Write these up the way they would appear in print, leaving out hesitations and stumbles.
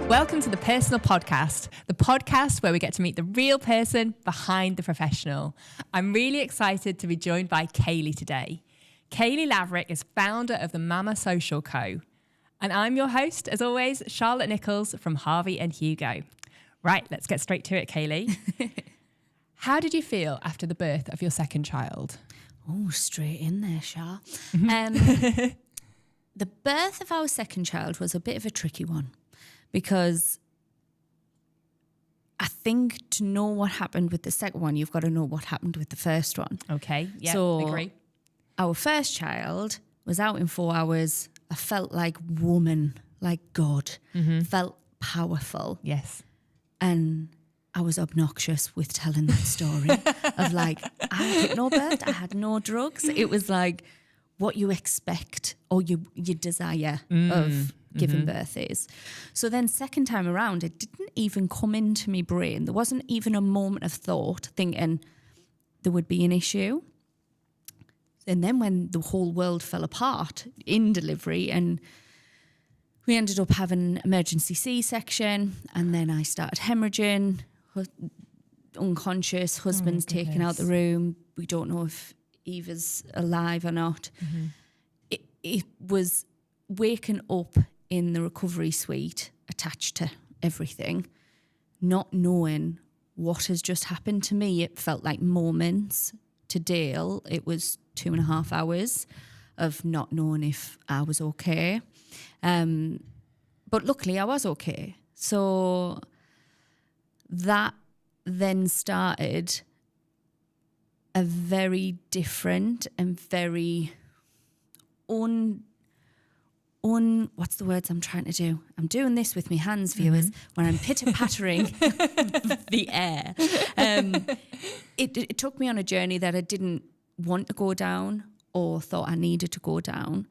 Welcome to the PRsonal Podcast, the podcast where we get to meet the real person behind the professional. I'm really excited to be joined by Kayleigh today. Kayleigh Laverick is founder of the Mama Social Co. And I'm your host, as always, Charlotte Nichols from Harvey and Hugo. Right, let's get straight to it, Kayleigh. How did you feel after the birth of your second child? Oh, straight in there, Char. The birth of our second child was a bit of a tricky one because I think to know what happened with the second one, you've got to know what happened with the first one. Okay, yeah, so agree. Our first child was out in 4 hours. I felt like woman, like God, felt powerful. Yes. And I was obnoxious with telling that story of like, I had hypnobirth, I had no drugs. It was like what you expect or you desire of giving birth is. So then second time around, it didn't even come into my brain. There wasn't even a moment of thought thinking there would be an issue. And then when the whole world fell apart in delivery and we ended up having emergency C-section and then I started hemorrhaging, unconscious, husband's taken out the room. We don't know if Eva's alive or not. It was waking up in the recovery suite attached to everything, not knowing what has just happened to me. It felt like moments. To Dale, it was 2.5 hours of not knowing if I was okay. But luckily I was okay. So that then started a very different and very what's the words I'm trying to do? I'm doing this with my hands, viewers, when I'm pitter-pattering the air. It took me on a journey that I didn't want to go down or thought I needed to go down.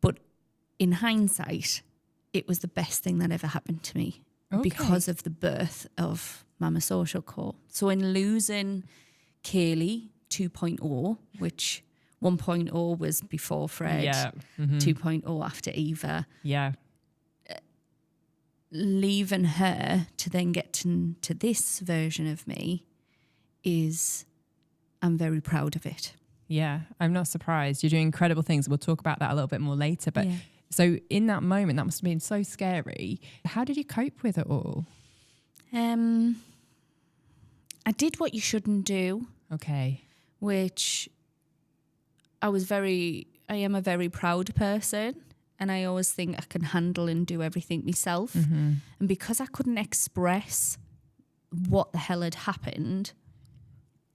But in hindsight, it was the best thing that ever happened to me because of the birth of Mama Social Co. So in losing Kayleigh 2.0, which 1.0 was before Fred, 2.0 after Eva. Yeah. Leaving her to then get to this version of me I'm very proud of it. Yeah, I'm not surprised. You're doing incredible things. We'll talk about that a little bit more later. But so in that moment, that must have been so scary. How did you cope with it all? I did what you shouldn't do. Okay. Which I am a very proud person and I always think I can handle and do everything myself. And because I couldn't express what the hell had happened,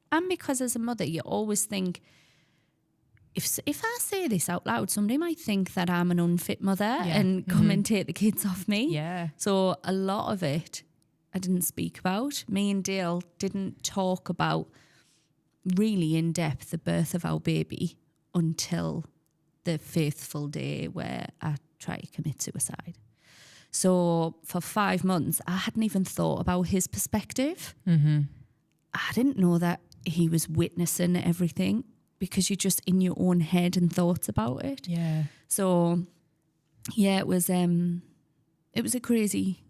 and because as a mother, you always think, if I say this out loud, somebody might think that I'm an unfit mother and come and take the kids off me. Yeah. So a lot of it I didn't speak about. Me and Dale didn't talk about really in depth the birth of our baby until the fateful day where I tried to commit suicide. So for 5 months, I hadn't even thought about his perspective. I didn't know that he was witnessing everything because you're just in your own head and thoughts about it. Yeah. So yeah, it was a crazy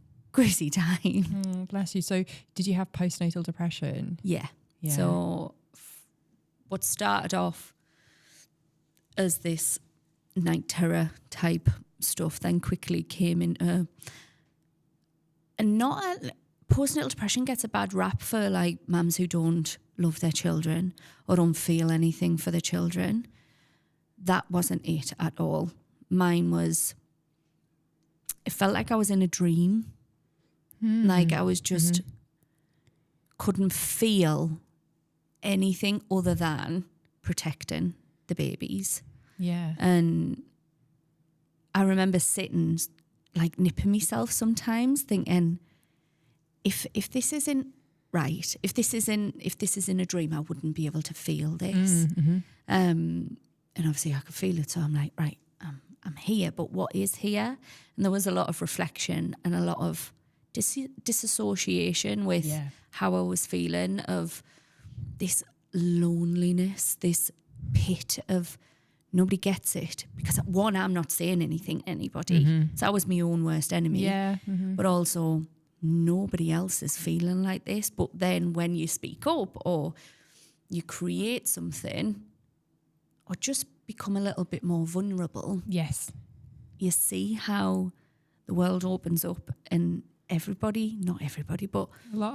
time. Bless you. So did you have postnatal depression? Yeah. So what started off as this night terror type stuff then quickly came into postnatal depression gets a bad rap for like mums who don't love their children or don't feel anything for their children. That wasn't it at all. Mine was, it felt like I was in a dream. Like I was just couldn't feel anything other than protecting the babies. Yeah. And I remember sitting like nipping myself sometimes thinking, if this isn't right, if this isn't a dream, I wouldn't be able to feel this. And obviously I could feel it, so I'm like, right, I'm here, but what is here? And there was a lot of reflection and a lot of disassociation with how I was feeling, of this loneliness, this pit of nobody gets it. Because one, I'm not saying anything to anybody. So I was my own worst enemy. Yeah. But also nobody else is feeling like this. But then when you speak up or you create something or just become a little bit more vulnerable, Yes. you see how the world opens up and everybody, not everybody, but A lot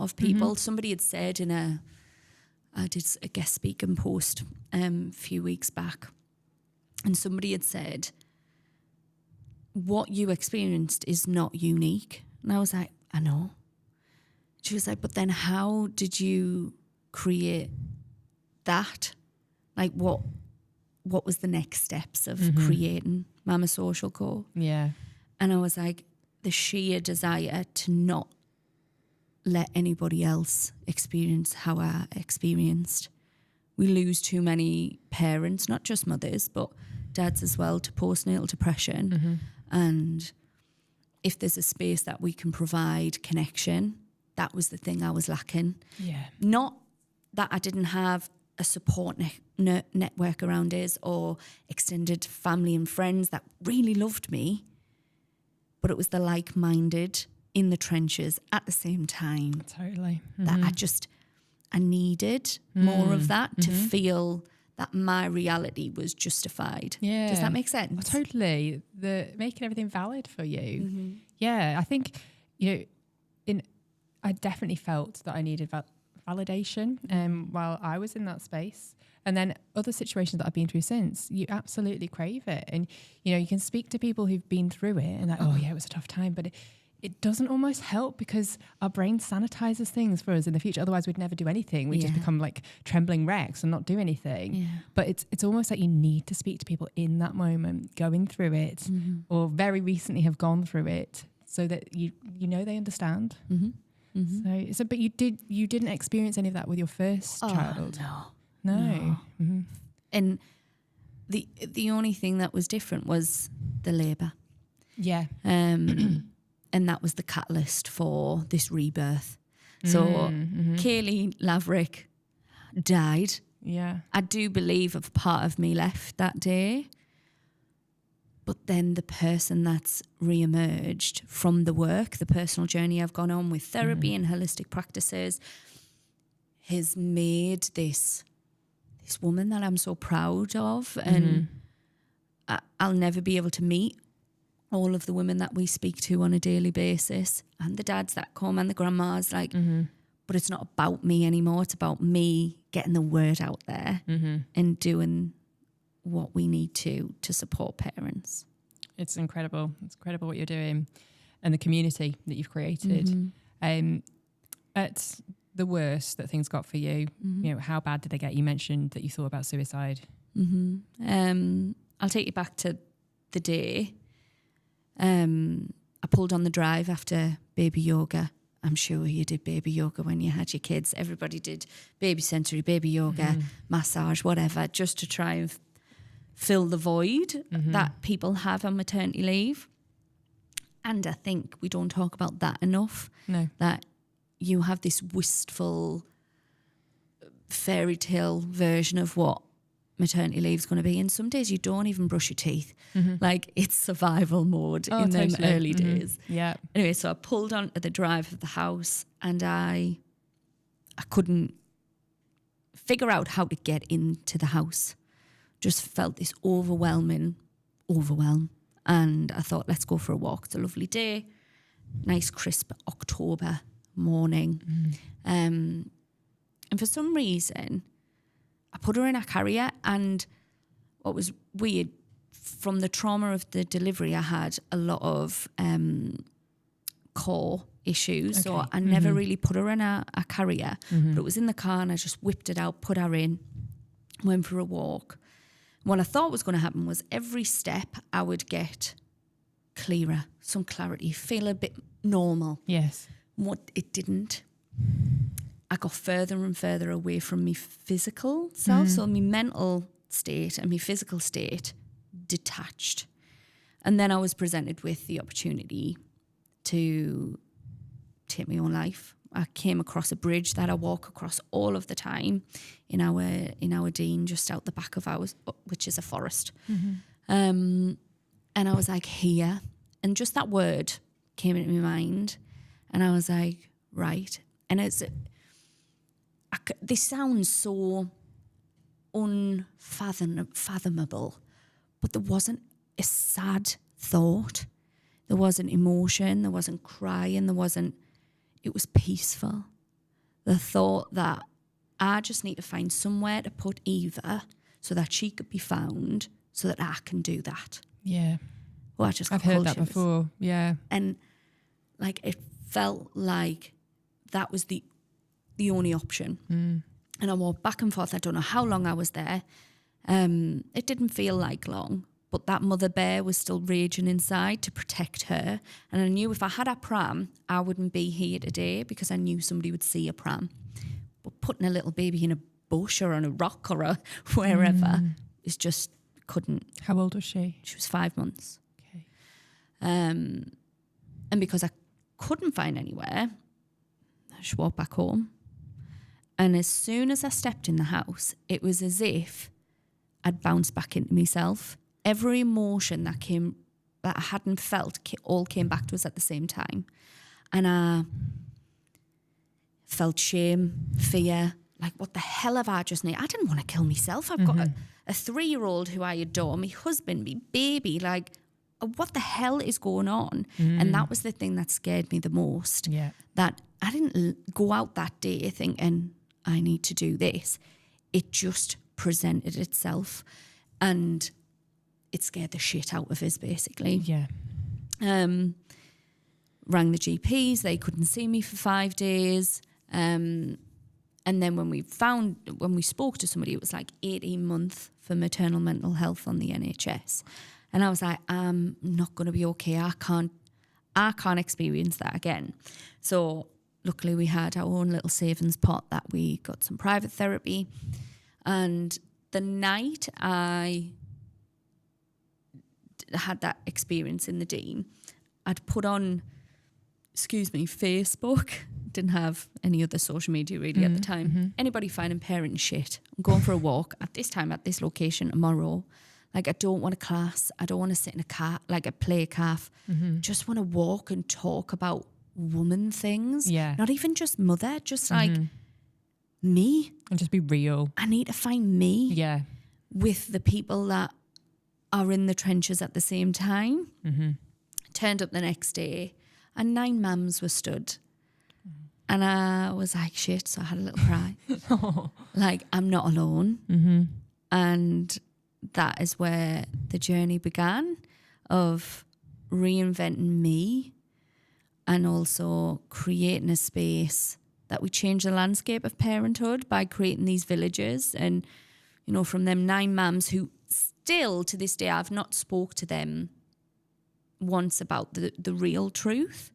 of people. Somebody had said I did a guest speaking post a few weeks back, and somebody had said, what you experienced is not unique. And I was like, I know. She was like, but then how did you create that? Like what was the next steps of creating Mama Social Co? Yeah. And I was like, the sheer desire to not let anybody else experience how I experienced. We lose too many parents, not just mothers, but dads as well, to postnatal depression. And if there's a space that we can provide connection, that was the thing I was lacking. Yeah. Not that I didn't have a support network around us or extended family and friends that really loved me, but it was the like-minded in the trenches at the same time. Totally. That I needed more of that to feel that my reality was justified. Yeah. Does that make sense? Oh, totally. Making everything valid for you. Yeah. I think, I definitely felt that I needed validation while I was in that space. And then other situations that I've been through since, you absolutely crave it. And, you can speak to people who've been through it and like, oh yeah, it was a tough time. But it doesn't almost help because our brain sanitizes things for us in the future. Otherwise we'd never do anything. We just become like trembling wrecks and not do anything. Yeah. But it's almost like you need to speak to people in that moment, going through it or very recently have gone through it so that they understand. So, but you didn't experience any of that with your first child? No. And the only thing that was different was the labour. Yeah. And that was the catalyst for this rebirth. So Kayleigh Laverick died. Yeah. I do believe a part of me left that day. But then the person that's re-emerged from the work, the personal journey I've gone on with therapy and holistic practices, has made this woman that I'm so proud of. And I'll never be able to meet all of the women that we speak to on a daily basis and the dads that come and the grandmas, but it's not about me anymore. It's about me getting the word out there and doing what we need to support parents. It's incredible. It's incredible what you're doing and the community that you've created. At the worst that things got for you, how bad did they get? You mentioned that you thought about suicide. I'll take you back to the day. I pulled on the drive after baby yoga. I'm sure you did baby yoga when you had your kids. Everybody did baby sensory, baby yoga, massage, whatever, just to try and fill the void that people have on maternity leave. And I think we don't talk about that enough. No. That you have this wistful fairy tale version of what maternity leave is going to be. And some days you don't even brush your teeth. Like it's survival mode in them early days. Yeah. Anyway, so I pulled onto the drive of the house and I couldn't figure out how to get into the house. Just felt this overwhelm. And I thought, let's go for a walk. It's a lovely day. Nice crisp October morning. And for some reason, I put her in a carrier, and what was weird, from the trauma of the delivery, I had a lot of core issues. Okay. So I never really put her in a carrier, but it was in the car and I just whipped it out, put her in, went for a walk. What I thought was going to happen was every step I would get clearer, some clarity, feel a bit normal. Yes. What it didn't. I got further and further away from my physical self. So my mental state and my physical state detached. And then I was presented with the opportunity to take my own life I came across a bridge that I walk across all of the time in our Dean, just out the back of ours, which is a forest. And I was like, here. And just that word came into my mind. And I was like, right. And this sounds so unfathomable, but there wasn't a sad thought. There wasn't emotion. There wasn't crying. It was peaceful. The thought that I just need to find somewhere to put Eva so that she could be found so that I can do that. Yeah. Well, I've heard that before. Yeah. And like, it felt like that was the only option. And I walked back and forth. I don't know how long I was there. It didn't feel like long, but that mother bear was still raging inside to protect her. And I knew if I had a pram, I wouldn't be here today because I knew somebody would see a pram. But putting a little baby in a bush or on a rock or wherever is just couldn't. How old was she? She was 5 months. Okay. And because I couldn't find anywhere, I just walked back home. And as soon as I stepped in the house, it was as if I'd bounced back into myself. Every emotion that I hadn't felt all came back to us at the same time. And I felt shame, fear, like, what the hell have I just I didn't want to kill myself. I've got a 3-year-old who I adore, my husband, my baby, like, what the hell is going on? And that was the thing that scared me the most. Yeah. That I didn't go out that day thinking, I need to do this. It just presented itself and it scared the shit out of us, basically. Yeah. Rang the GPs, they couldn't see me for 5 days. And then when we spoke to somebody, it was like 18 months for maternal mental health on the NHS. And I was like, I'm not going to be okay. I can't experience that again. So luckily we had our own little savings pot that we got some private therapy. And the night I had that experience in the Dean, I'd put on, Facebook. Didn't have any other social media really at the time. Anybody finding parent shit? I'm going for a walk at this time at this location tomorrow. Like, I don't want a class. I don't want to sit in a car, like a play calf. Just want to walk and talk about woman things. Yeah. Not even just mother, just like me. And just be real. I need to find me. Yeah. With the people that are in the trenches at the same time. Turned up the next day and 9 mums were stood. And I was like, shit, so I had a little cry. Like, I'm not alone. And that is where the journey began of reinventing me and also creating a space that we change the landscape of parenthood by creating these villages. And, you know, from them 9 mums who still to this day, I've not spoke to them once about the real truth.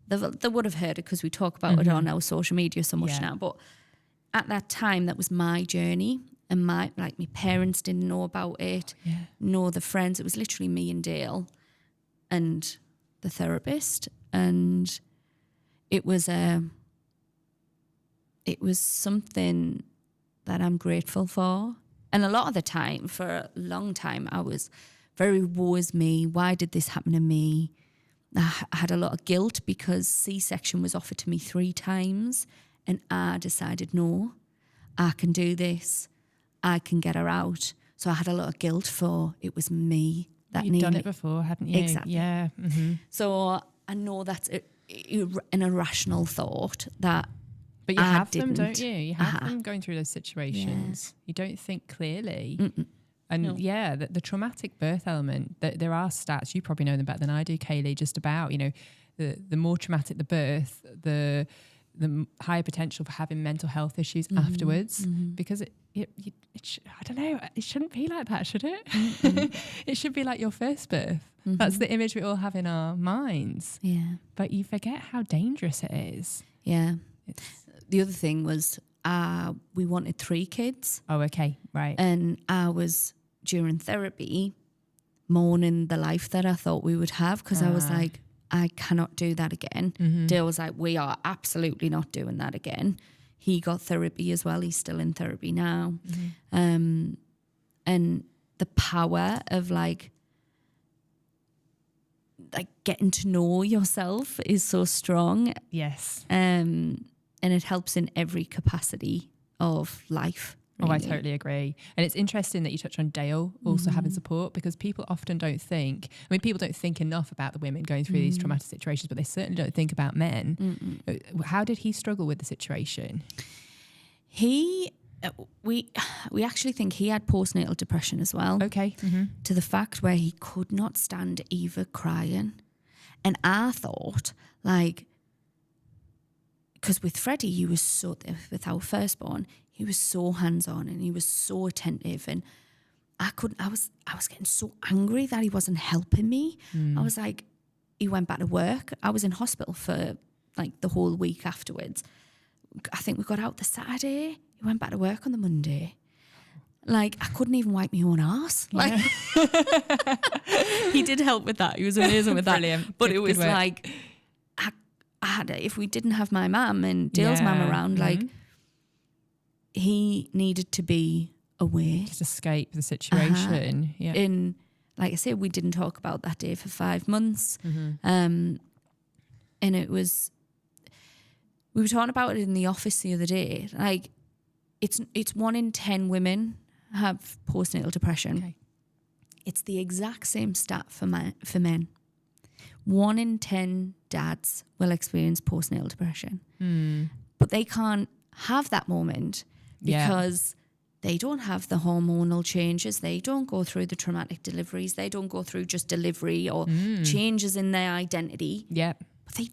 They would have heard it because we talk about it on our social media so much now. But at that time, that was my journey. And my parents didn't know about it, nor the friends. It was literally me and Dale and the therapist. And it was something that I'm grateful for. And a lot of the time, for a long time, I was very woe is me. Why did this happen to me? I had a lot of guilt because C-section was offered to me 3 times. And I decided, no, I can do this. I can get her out. So I had a lot of guilt for it was me that needed. You'd done it before, hadn't you? Exactly. Yeah. So I know that's an irrational thought that But you I have didn't. them, don't you? You have them going through those situations. You don't think clearly. And the traumatic birth element, there are stats, you probably know them better than I do, Kayleigh, just about, you know, the more traumatic the birth, the higher potential for having mental health issues afterwards, because I don't know, it shouldn't be like that, should it? It should be like your first birth. That's the image we all have in our minds. Yeah. But you forget how dangerous it is. Yeah. The other thing was we wanted 3 kids. Oh, okay. Right. And I was, during therapy, mourning the life that I thought we would have because I was like, I cannot do that again. Dale was like, we are absolutely not doing that again. He got therapy as well. He's still in therapy now. And the power of like getting to know yourself is so strong. Yes. And it helps in every capacity of life. Really. Oh, I totally agree. And it's interesting that you touch on Dale also having support, because people often don't think, people don't think enough about the women going through these traumatic situations, but they certainly don't think about men. How did he struggle with the situation? We actually think he had postnatal depression as well. Okay. To the fact where he could not stand Eva crying. And I thought, like, because with Freddie, he was so, with our firstborn, he was so hands-on and he was so attentive, and I was getting so angry that he wasn't helping me. I was like, he went back to work. I was in hospital for like the whole week afterwards. I think we got out the Saturday. He went back to work on the Monday. Like, I couldn't even wipe my own arse. Like, he did help with that. He was amazing with that. Brilliant. But it was like, I had, if we didn't have my mum and Dale's mum around, like, he needed to be away. Just escape the situation. Yeah. And like I said, we didn't talk about that day for 5 months. And it was, we were talking about it in the office the other day. Like, it's 1 in 10 women have postnatal depression. Okay. It's the exact same stat for men. 1 in 10 dads will experience postnatal depression. But they can't have that moment because they don't have the hormonal changes. They don't go through the traumatic deliveries. They don't go through just delivery or changes in their identity. Yeah. But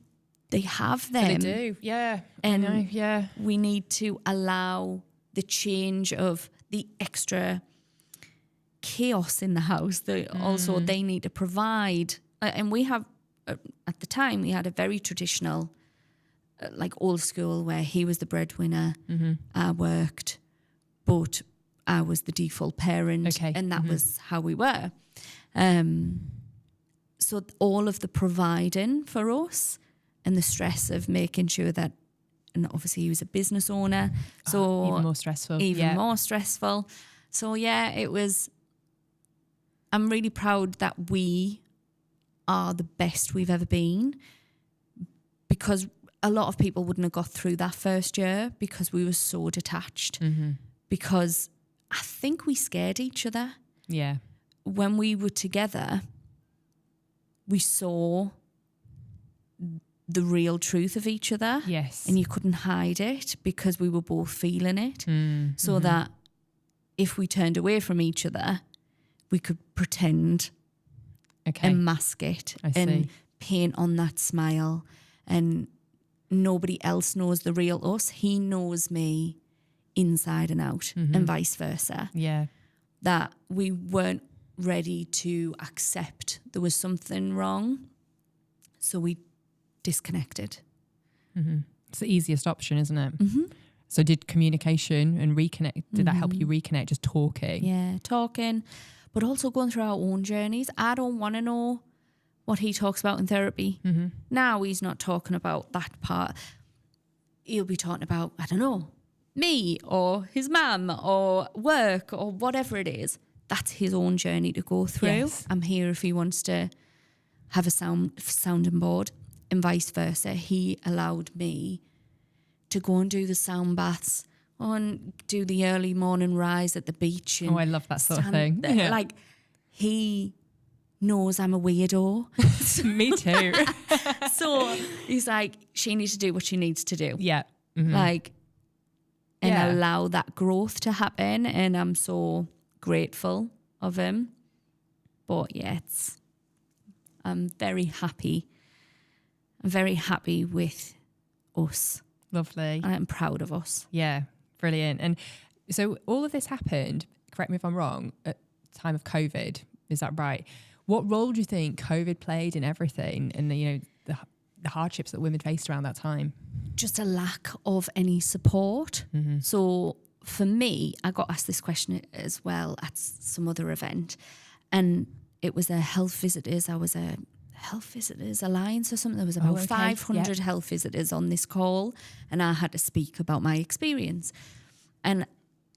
they have them. But they do, yeah. And we need to allow the change of the extra chaos in the house. Also, they need to provide. And we have, at the time, we had a very traditional, like old school, where he was the breadwinner, I worked, but I was the default parent, and that was how we were. So all of the providing for us and the stress of making sure that, and obviously he was a business owner, so even more stressful. More stressful. So it was, I'm really proud that we are the best we've ever been, because a lot of people wouldn't have got through that first year because we were so detached. Because I think we scared each other. Yeah. When we were together, we saw the real truth of each other. Yes. And you couldn't hide it because we were both feeling it. So that if we turned away from each other, we could pretend and mask it and paint on that smile. And nobody else knows the real us. He knows me inside and out, and vice versa. Yeah. That we weren't ready to accept there was something wrong. So we disconnected. It's the easiest option, isn't it? So did communication and reconnect, did that help you reconnect, just talking? Yeah, talking, but also going through our own journeys. I don't want to know what he talks about in therapy. Now he's not talking about that part. He'll be talking about, I don't know, me or his mum or work or whatever it is. That's his own journey to go through. Yes. I'm here if he wants to have a sounding board, and vice versa. He allowed me to go and do the sound baths and do the early morning rise at the beach. And I love that sort of thing. Yeah. Like, he knows I'm a weirdo. Me too. So he's like, she needs to do what she needs to do. Yeah. Like, and allow that growth to happen. And I'm so grateful of him. But I'm very happy. I'm very happy with us. Lovely. I'm proud of us. Yeah, brilliant. And so all of this happened, correct me if I'm wrong, at the time of COVID. Is that right? What role do you think COVID played in everything and the hardships that women faced around that time? Just a lack of any support. So for me, I got asked this question as well at some other event, and it was a health visitors. I was a Health Visitors Alliance or something. There was about 500 health visitors on this call, and I had to speak about my experience. And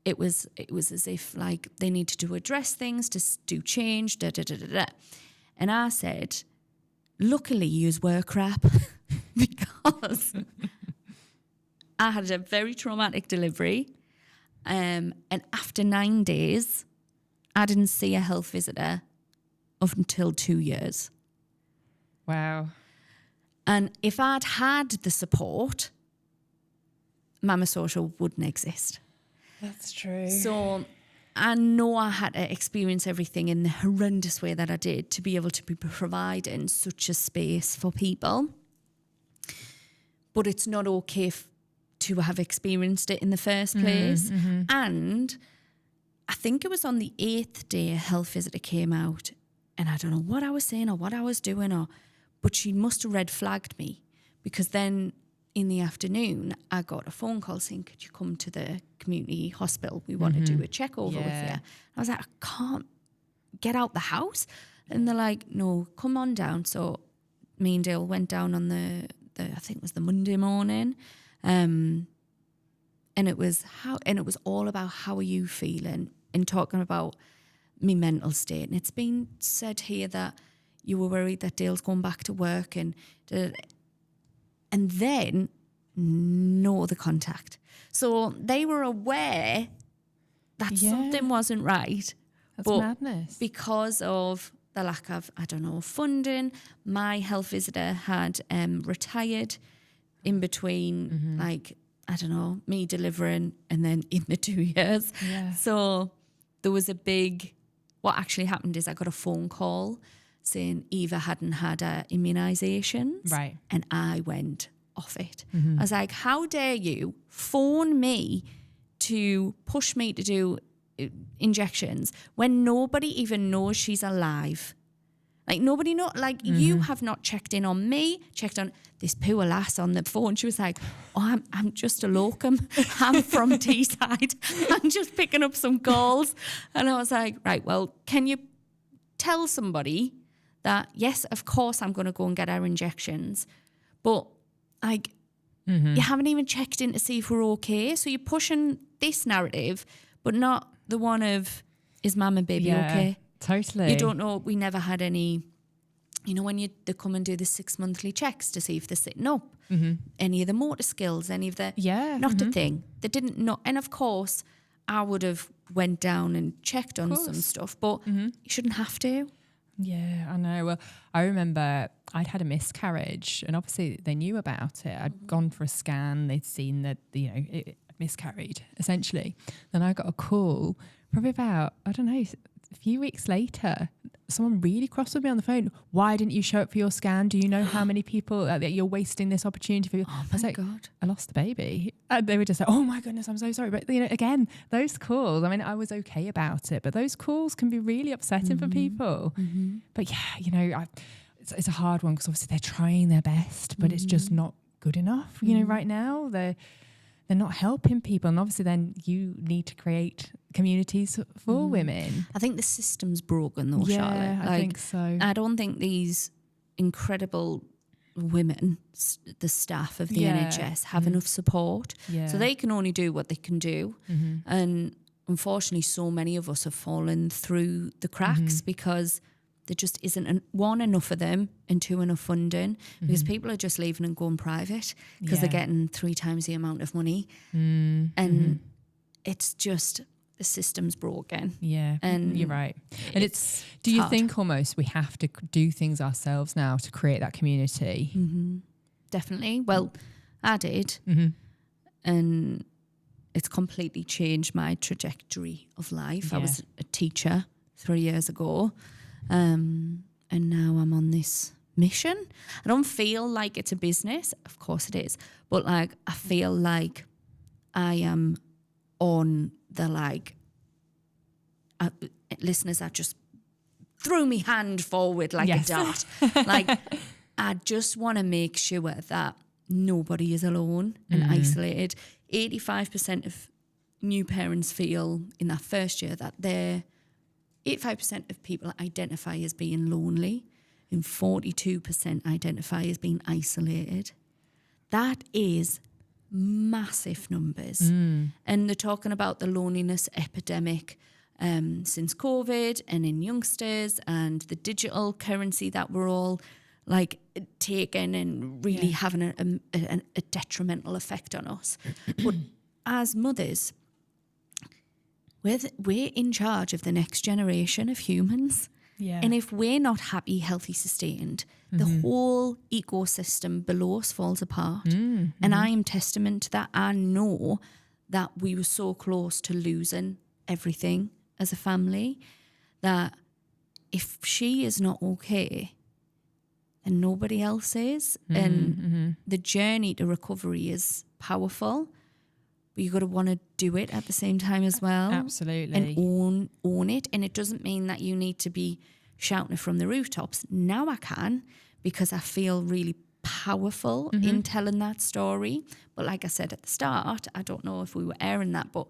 it was as if like they needed to address things, to do change, And I said, luckily yous were crap because I had a very traumatic delivery. And after 9 days, I didn't see a health visitor up until 2 years. Wow. And if I'd had the support, Mama Social wouldn't exist. That's true. So I know I had to experience everything in the horrendous way that I did to be able to be providing such a space for people. But it's not okay to have experienced it in the first place. Mm-hmm. And I think it was on the 8th day a health visitor came out, and I don't know what I was saying or what I was doing, but she must have red flagged me, because then in the afternoon I got a phone call saying, could you come to the community hospital? We want to do a check over with you. I was like, I can't get out the house. And they're like, no, come on down. So me and Dale went down on the I think it was the Monday morning. And it was all about how are you feeling, and talking about my mental state. And it's been said here that you were worried that Dale's going back to work, and then no other contact. So they were aware that something wasn't right. That's madness. Because of the lack of, I don't know, funding, my health visitor had retired in between, like, I don't know, me delivering and then in the 2 years. Yeah. So there was what actually happened is I got a phone call saying Eva hadn't had her immunisations. Right. And I went off it. Mm-hmm. I was like, how dare you phone me to push me to do injections when nobody even knows she's alive? Like, nobody know. Like, you have not checked in on me, checked on this poor lass on the phone. She was like, oh, I'm just a locum. I'm from Teesside. I'm just picking up some calls. And I was like, right, well, can you tell somebody that, yes, of course I'm going to go and get our injections, but like, you haven't even checked in to see if we're okay. So you're pushing this narrative, but not the one of, is mum and baby okay? Totally. You don't know. We never had any, when they come and do the 6 monthly checks to see if they're sitting up, any of the motor skills, any of the, not a thing. They didn't know. And of course, I would have went down and checked on some stuff, but you shouldn't have to. Yeah, I know. Well, I remember I'd had a miscarriage, and obviously they knew about it. I'd gone for a scan. They'd seen that, it miscarried, essentially. Then I got a call probably about, I don't know, a few weeks later. Someone really cross with me on the phone. Why didn't you show up for your scan? Do you know how many people that you're wasting this opportunity for? Oh, I was like, God, I lost the baby. And they were just like, oh my goodness, I'm so sorry. But again, those calls, I mean, I was okay about it, but those calls can be really upsetting for people. But yeah, it's a hard one because obviously they're trying their best, but it's just not good enough. Right now they're not helping people, and obviously then you need to create communities for women. I think the system's broken though, Charlotte. I think so. I don't think these incredible women, the staff of the NHS, have enough support. Yeah. So they can only do what they can do. And unfortunately, so many of us have fallen through the cracks because there just isn't, one, enough of them, and two, enough funding, because people are just leaving and going private because they're getting 3 times the amount of money. And it's just, the system's broken. Yeah, and you're right. And do you think almost we have to do things ourselves now to create that community? Definitely. Well, I did. And it's completely changed my trajectory of life. I was a teacher 3 years ago. And now I'm on this mission. I don't feel like it's a business. Of course it is. But like, I feel like I am on the listeners, I just threw my hand forward like a dart. Like, I just want to make sure that nobody is alone and isolated. 85% of new parents feel in that first year that 85% of people identify as being lonely. and 42% identify as being isolated. That is massive numbers. And they're talking about the loneliness epidemic since COVID and in youngsters and the digital currency that we're all like taking and really having a detrimental effect on us. But as mothers, we're in charge of the next generation of humans. Yeah. And if we're not happy, healthy, sustained, the whole ecosystem below us falls apart. And I am testament to that. I know that we were so close to losing everything as a family, that if she is not okay, then nobody else is. And the journey to recovery is powerful, but you got to want to do it at the same time as well. Absolutely. And own it. And it doesn't mean that you need to be shouting it from the rooftops. Now I can, because I feel really powerful in telling that story. But like I said at the start, I don't know if we were airing that, but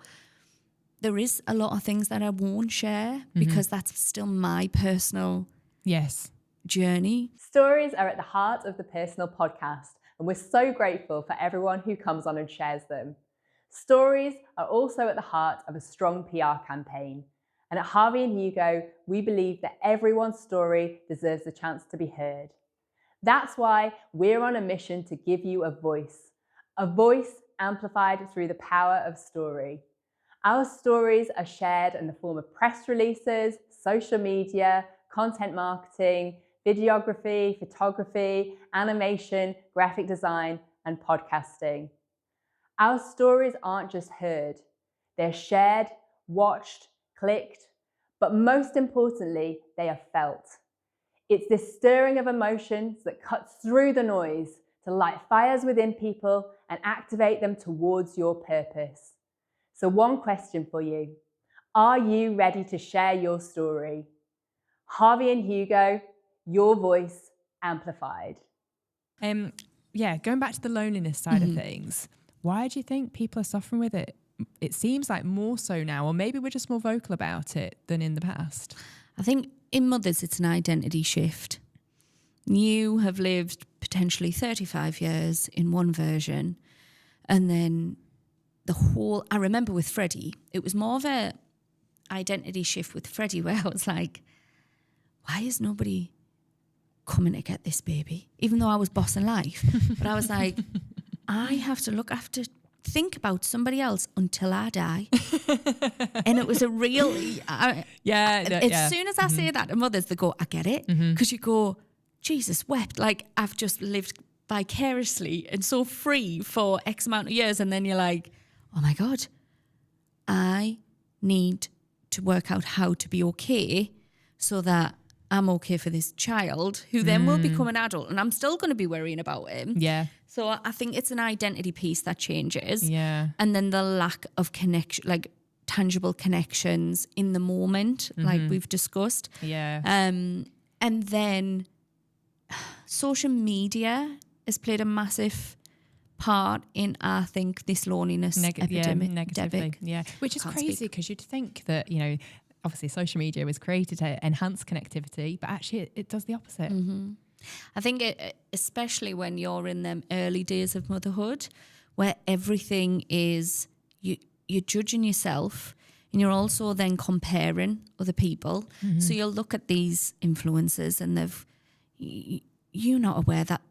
there is a lot of things that I won't share because that's still my personal journey. Stories are at the heart of the Personal Podcast, and we're so grateful for everyone who comes on and shares them. Stories are also at the heart of a strong PR campaign. And at Harvey and Hugo, we believe that everyone's story deserves a chance to be heard. That's why we're on a mission to give you a voice amplified through the power of story. Our stories are shared in the form of press releases, social media, content marketing, videography, photography, animation, graphic design, and podcasting. Our stories aren't just heard, they're shared, watched, clicked, but most importantly, they are felt. It's this stirring of emotions that cuts through the noise to light fires within people and activate them towards your purpose. So one question for you. Are you ready to share your story? Harvey and Hugo, your voice amplified. Going back to the loneliness side of things, why do you think people are suffering with it? It seems like more so now, or maybe we're just more vocal about it than in the past. I think in mothers, it's an identity shift. You have lived potentially 35 years in one version, and then I remember with Freddie, it was more of a identity shift with Freddie where I was like, why is nobody coming to get this baby? Even though I was bossing life. But I was like, I have to think about somebody else until I die. And it was a real... as soon as I say that to mothers, they go, I get it. Because you go, Jesus wept. Like, I've just lived vicariously and so free for X amount of years. And then you're like, oh my God, I need to work out how to be okay so that I'm okay for this child who then will become an adult and I'm still going to be worrying about him. Yeah. So I think it's an identity piece that changes. Yeah. And then the lack of connection, like tangible connections in the moment, like we've discussed. Yeah. And then social media has played a massive part in, I think, this loneliness epidemic. Negatively. Yeah. Which is crazy because you'd think that, obviously social media was created to enhance connectivity, but actually it does the opposite. I think especially when you're in them early days of motherhood, where everything is, you're judging yourself and you're also then comparing other people. So you'll look at these influencers and you're not aware that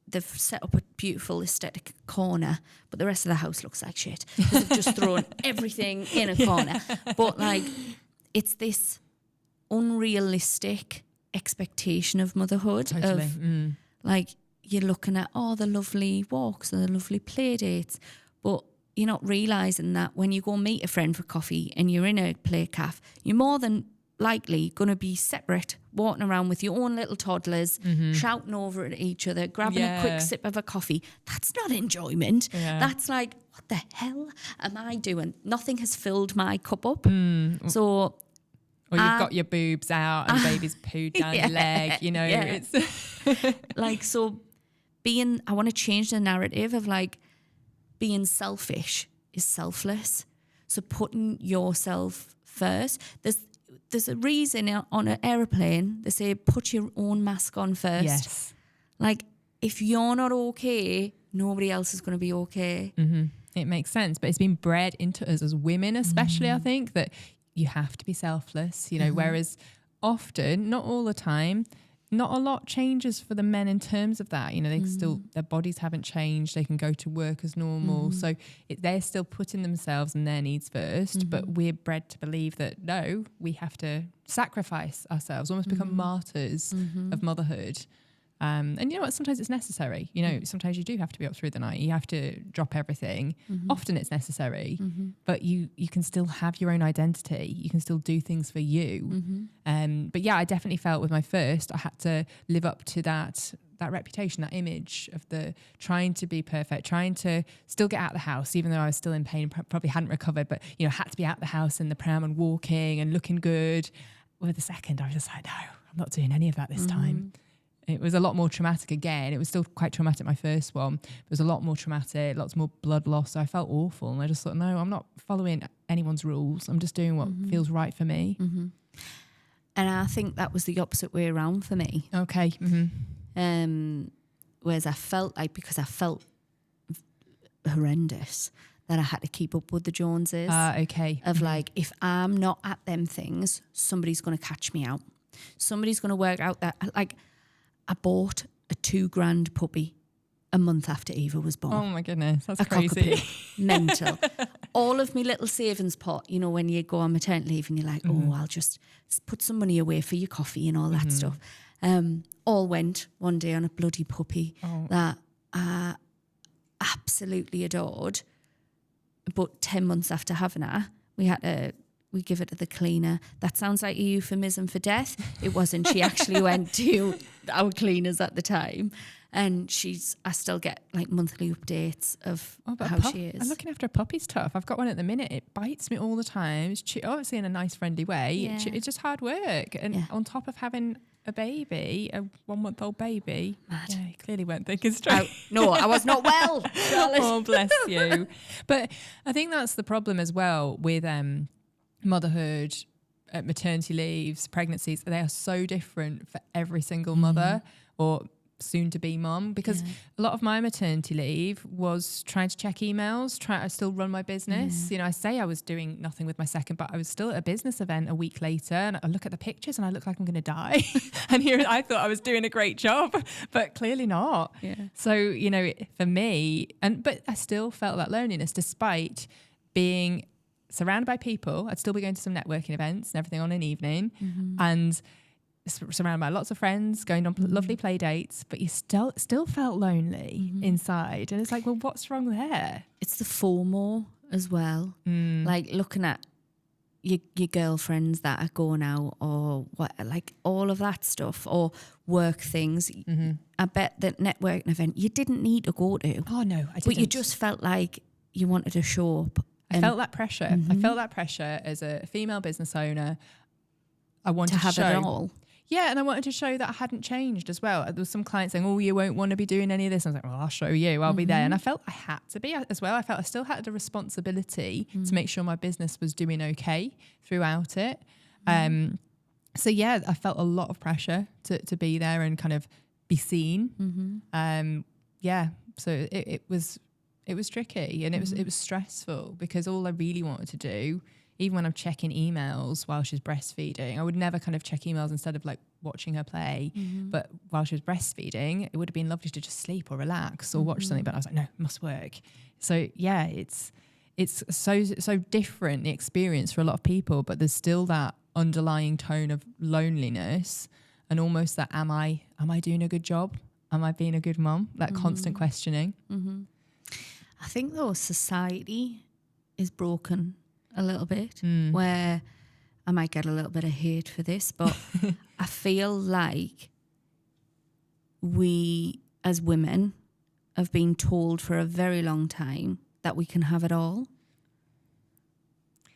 they've set up a beautiful aesthetic corner, but the rest of the house looks like shit. They've just thrown everything in a corner. But like, it's this unrealistic expectation of motherhood. Totally. Like, you're looking at the lovely walks and the lovely play dates, but you're not realising that when you go meet a friend for coffee and you're in a play cafe, you're more than likely going to be separate, walking around with your own little toddlers, shouting over at each other, grabbing a quick sip of a coffee. That's not enjoyment. Yeah. That's like, what the hell am I doing? Nothing has filled my cup up. So... Or you've got your boobs out and baby's pooed down your leg, it's... like, so I want to change the narrative of like, being selfish is selfless. So putting yourself first, there's a reason on an aeroplane they say put your own mask on first. Yes. Like, if you're not okay, nobody else is going to be okay. Mm-hmm. It makes sense, but it's been bred into us as women, especially. I think that you have to be selfless, you know. Whereas often, not all the time, not a lot changes for the men in terms of that. You know, they still, their bodies haven't changed. They can go to work as normal. So they're still putting themselves and their needs first. But we're bred to believe that, no, we have to sacrifice ourselves, almost become martyrs of motherhood. And you know what? Sometimes it's necessary. You know, sometimes you do have to be up through the night. You have to drop everything. Often it's necessary, but you can still have your own identity. You can still do things for you. But yeah, I definitely felt with my first, I had to live up to that reputation, that image of the trying to be perfect, trying to still get out of the house, even though I was still in pain, probably hadn't recovered, but, you know, had to be out of the house in the pram and walking and looking good. With the second, I was just like, no, I'm not doing any of that this time. It was a lot more traumatic again. It was still quite traumatic, my first one. It was a lot more traumatic, lots more blood loss. So I felt awful. And I just thought, no, I'm not following anyone's rules. I'm just doing what feels right for me. And I think that was the opposite way around for me. Okay. Whereas I felt like, because I felt horrendous, that I had to keep up with the Joneses. Okay. Of like, if I'm not at them things, somebody's going to catch me out. Somebody's going to work out that, like, I bought a $2,000 puppy a month after Eva was born. Oh my goodness, that's a crazy. Cockapoo. Mental. All of my little savings pot, you know, when you go on maternity leave and you're like, oh, I'll just put some money away for your coffee and all that stuff. All went one day on a bloody puppy that I absolutely adored. But 10 months after having her, we give it to the cleaner. That sounds like a euphemism for death. It wasn't. She actually went to our cleaners at the time. And I still get like monthly updates of how she is. I'm looking after a puppy's tough. I've got one at the minute. It bites me all the time. It's obviously in a nice, friendly way. Yeah. It's just hard work. And on top of having a baby, a 1-month-old baby. Mad. Yeah, you clearly weren't thinking straight. No, I was not well, Charlotte. Oh, bless you. But I think that's the problem as well with motherhood, maternity leaves, pregnancies. They are so different for every single mother or soon-to-be mum, because a lot of my maternity leave was trying to check emails, I still run my business. You know, I say I was doing nothing with my second, but I was still at a business event a week later, and I look at the pictures and I look like I'm going to die. And here I thought I was doing a great job, but clearly not. Yeah. So, you know, for me, but I still felt that loneliness despite being surrounded by people. I'd still be going to some networking events and everything on an evening, and surrounded by lots of friends, going on lovely play dates, but you still felt lonely inside. And it's like, well, what's wrong there? It's the FOMO as well. Like looking at your girlfriends that are going out or what, like all of that stuff, or work things. I bet that networking event you didn't need to go to. Oh no, I didn't. But you just felt like you wanted to show up. I felt that pressure. I felt that pressure as a female business owner. I wanted to have show it all. Yeah, and I wanted to show that I hadn't changed as well. There was some clients saying, oh, you won't want to be doing any of this. I was like, well, I'll show you. I'll be there. And I felt I had to be as well. I felt I still had a responsibility to make sure my business was doing okay throughout it. So, yeah, I felt a lot of pressure to be there and kind of be seen. Yeah, so it was tricky, and it was stressful, because all I really wanted to do, even when I'm checking emails while she's breastfeeding, I would never kind of check emails instead of like watching her play. But while she was breastfeeding, it would have been lovely to just sleep or relax or watch something. But I was like, no, it must work. So yeah, it's so different, the experience for a lot of people, but there's still that underlying tone of loneliness and almost that, am I doing a good job? Am I being a good mum? That constant questioning. I think though society is broken a little bit, where I might get a little bit of hate for this, but I feel like we as women have been told for a very long time that we can have it all.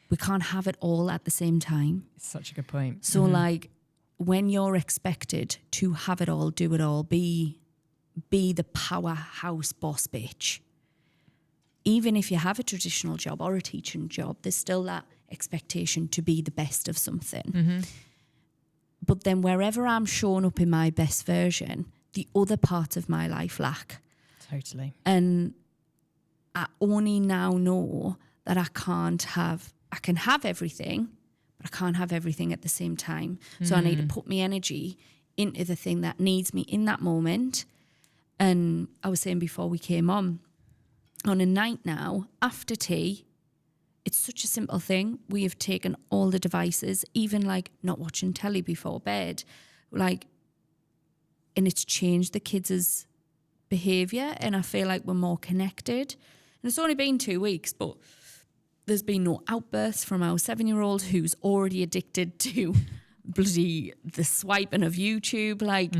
We can't have it all at the same time. It's such a good point. So like when you're expected to have it all, do it all, be the powerhouse boss bitch, even if you have a traditional job or a teaching job, there's still that expectation to be the best of something. But then wherever I'm showing up in my best version, the other parts of my life lack. Totally. And I only now know that I can have everything, but I can't have everything at the same time. So I need to put my energy into the thing that needs me in that moment. And I was saying before we came on a night now, after tea, it's such a simple thing. We have taken all the devices, even like not watching telly before bed, like, and it's changed the kids' behaviour, and I feel like we're more connected. And it's only been 2 weeks, but there's been no outbursts from our 7-year-old who's already addicted to bloody the swiping of YouTube. Like,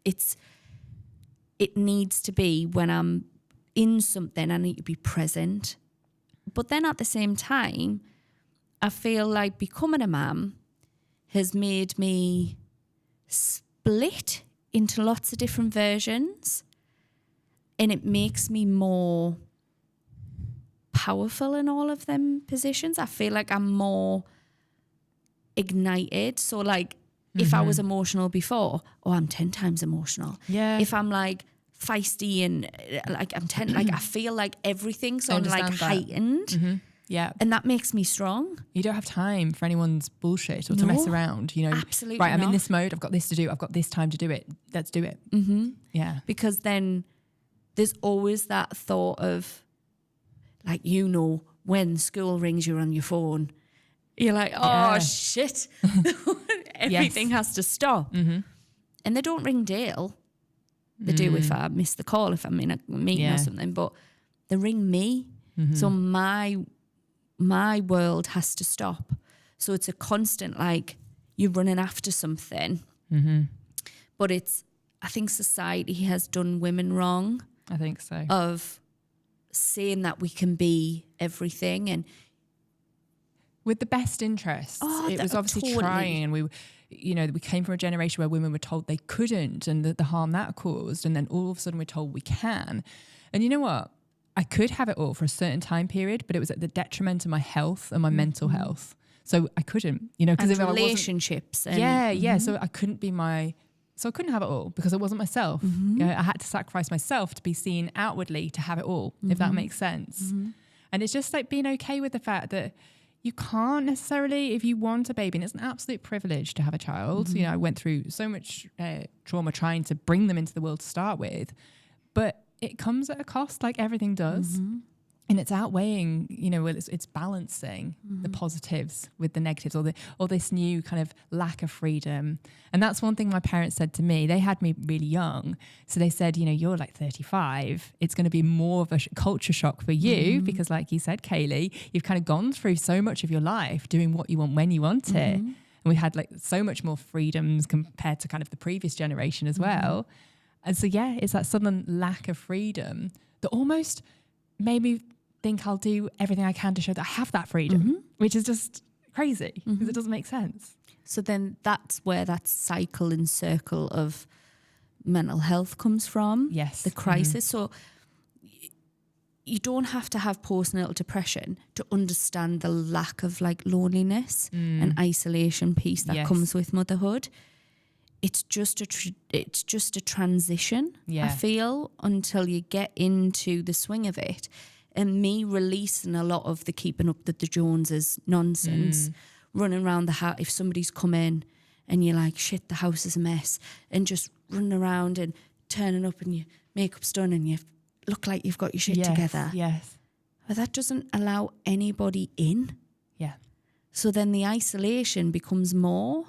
it needs to be when I'm in something, I need to be present. But then at the same time, I feel like becoming a mum has made me split into lots of different versions, and it makes me more powerful in all of them positions. I feel like I'm more ignited. So like if I was emotional before, I'm 10 times emotional. Yeah. If I'm like feisty and like I'm 10, like I feel like everything's on like heightened. Yeah. And that makes me strong. You don't have time for anyone's bullshit or to mess around, you know. Absolutely right, I'm not. in this mode, I've got this to do, I've got this time to do it. Let's do it. Yeah. Because then there's always that thought of, like, you know, when school rings, you're on your phone. You're like, oh, shit. Everything has to stop. And they don't ring Dale. They do if I miss the call, if I'm in a meeting or something. But they ring me. So my world has to stop. So it's a constant, like, you're running after something. But I think society has done women wrong. I think so. Of saying that we can be everything and with the best interests. It was obviously trying, and we came from a generation where women were told they couldn't, and the harm that caused, and then all of a sudden we're told we can. And you know what? I could have it all for a certain time period, but it was at the detriment of my health and my mental health. So I couldn't, you know, because if relationships. So I couldn't be so I couldn't have it all because I wasn't myself. You know, I had to sacrifice myself to be seen outwardly to have it all, if that makes sense. And it's just like being okay with the fact that you can't necessarily, if you want a baby, and it's an absolute privilege to have a child. You know, I went through so much trauma trying to bring them into the world to start with, but it comes at a cost, like everything does. And it's outweighing, you know, it's balancing the positives with the negatives, or this new kind of lack of freedom. And that's one thing my parents said to me. They had me really young. So they said, you know, you're like 35. It's going to be more of a culture shock for you because, like you said, Kayleigh, you've kind of gone through so much of your life doing what you want when you want it. And we had like so much more freedoms compared to kind of the previous generation as well. And so, yeah, it's that sudden lack of freedom that almost made me think I'll do everything I can to show that I have that freedom, which is just crazy because it doesn't make sense. So then that's where that cycle and circle of mental health comes from. Yes. The crisis. So you don't have to have postnatal depression to understand the lack of like loneliness and isolation piece that comes with motherhood. It's just a transition, I feel, until you get into the swing of it. And me releasing a lot of the keeping up with the Joneses nonsense, running around the house. If somebody's come in and you're like, shit, the house is a mess, and just running around and turning up and your makeup's done and you look like you've got your shit together. Yes. But that doesn't allow anybody in. Yeah. So then the isolation becomes more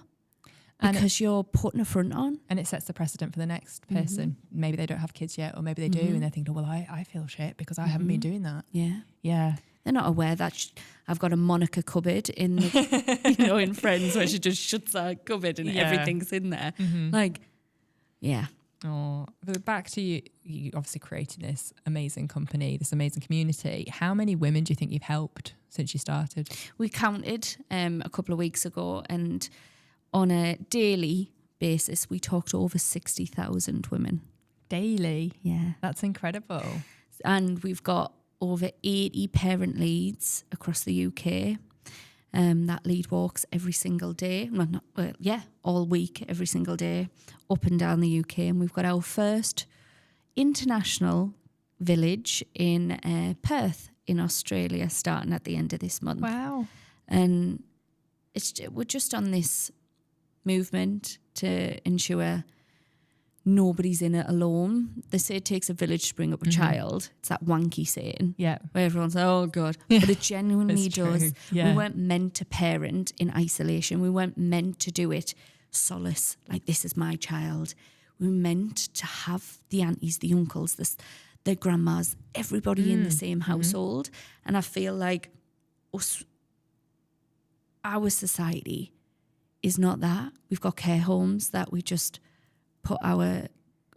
because you're putting a front on. And it sets the precedent for the next person. Maybe they don't have kids yet, or maybe they do, and they're thinking, oh, well, I feel shit because I haven't been doing that. Yeah. Yeah. They're not aware that I've got a Monica cupboard in the, you know, in Friends where she just shuts her cupboard and everything's in there. Like, yeah. Oh, but back to you obviously creating this amazing company, this amazing community. How many women do you think you've helped since you started? We counted a couple of weeks ago, and on a daily basis, we talk to over 60,000 women. Daily? Yeah. That's incredible. And we've got over 80 parent leads across the UK. That lead walks every single day. All week, every single day, up and down the UK. And we've got our first international village in Perth in Australia starting at the end of this month. Wow. And we're just on this movement to ensure nobody's in it alone. They say it takes a village to bring up a child. It's that wanky saying. Yeah. Where everyone's like, oh God. But it genuinely does. Yeah. We weren't meant to parent in isolation. We weren't meant to do it solace, like this is my child. We were meant to have the aunties, the uncles, the grandmas, everybody in the same household. And I feel like our society is not that. We've got care homes that we just put our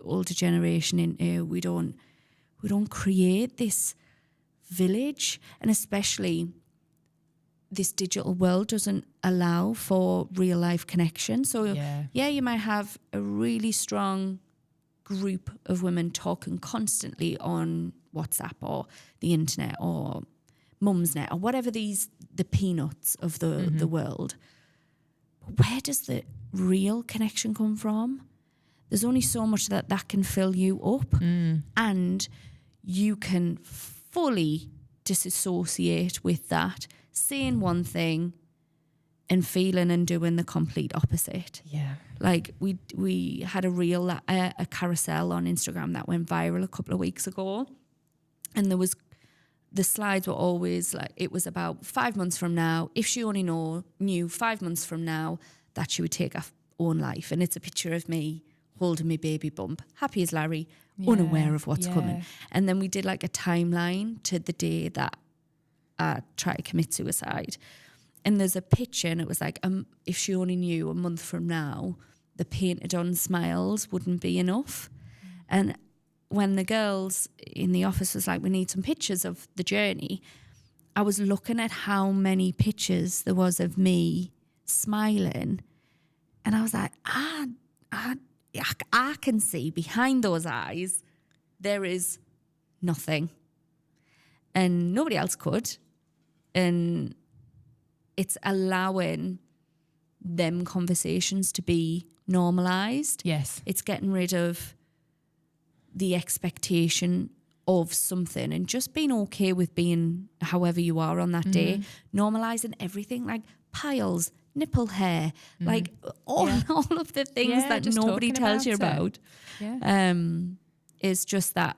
older generation into. We don't create this village, and especially this digital world doesn't allow for real life connection. So you might have a really strong group of women talking constantly on WhatsApp or the internet or Mumsnet or whatever the peanuts of the world. But where does the real connection come from? There's only so much that can fill you up, and you can fully disassociate with that, saying one thing and feeling and doing the complete opposite. Yeah. Like we had a carousel on Instagram that went viral a couple of weeks ago, and the slides were always like, it was about 5 months from now, if she only knew 5 months from now that she would take her own life. And it's a picture of me holding my baby bump, happy as Larry, unaware of what's coming. And then we did like a timeline to the day that I tried to commit suicide. And there's a picture, and it was like, if she only knew a month from now, the painted on smiles wouldn't be enough. And when the girls in the office was like, we need some pictures of the journey, I was looking at how many pictures there was of me smiling. And I was like, I can see behind those eyes, there is nothing. And nobody else could. And it's allowing them conversations to be normalised. Yes. It's getting rid of the expectation of something and just being okay with being however you are on that day. Normalising everything, like piles, nipple hair, like all of the things that nobody tells you about. Is just that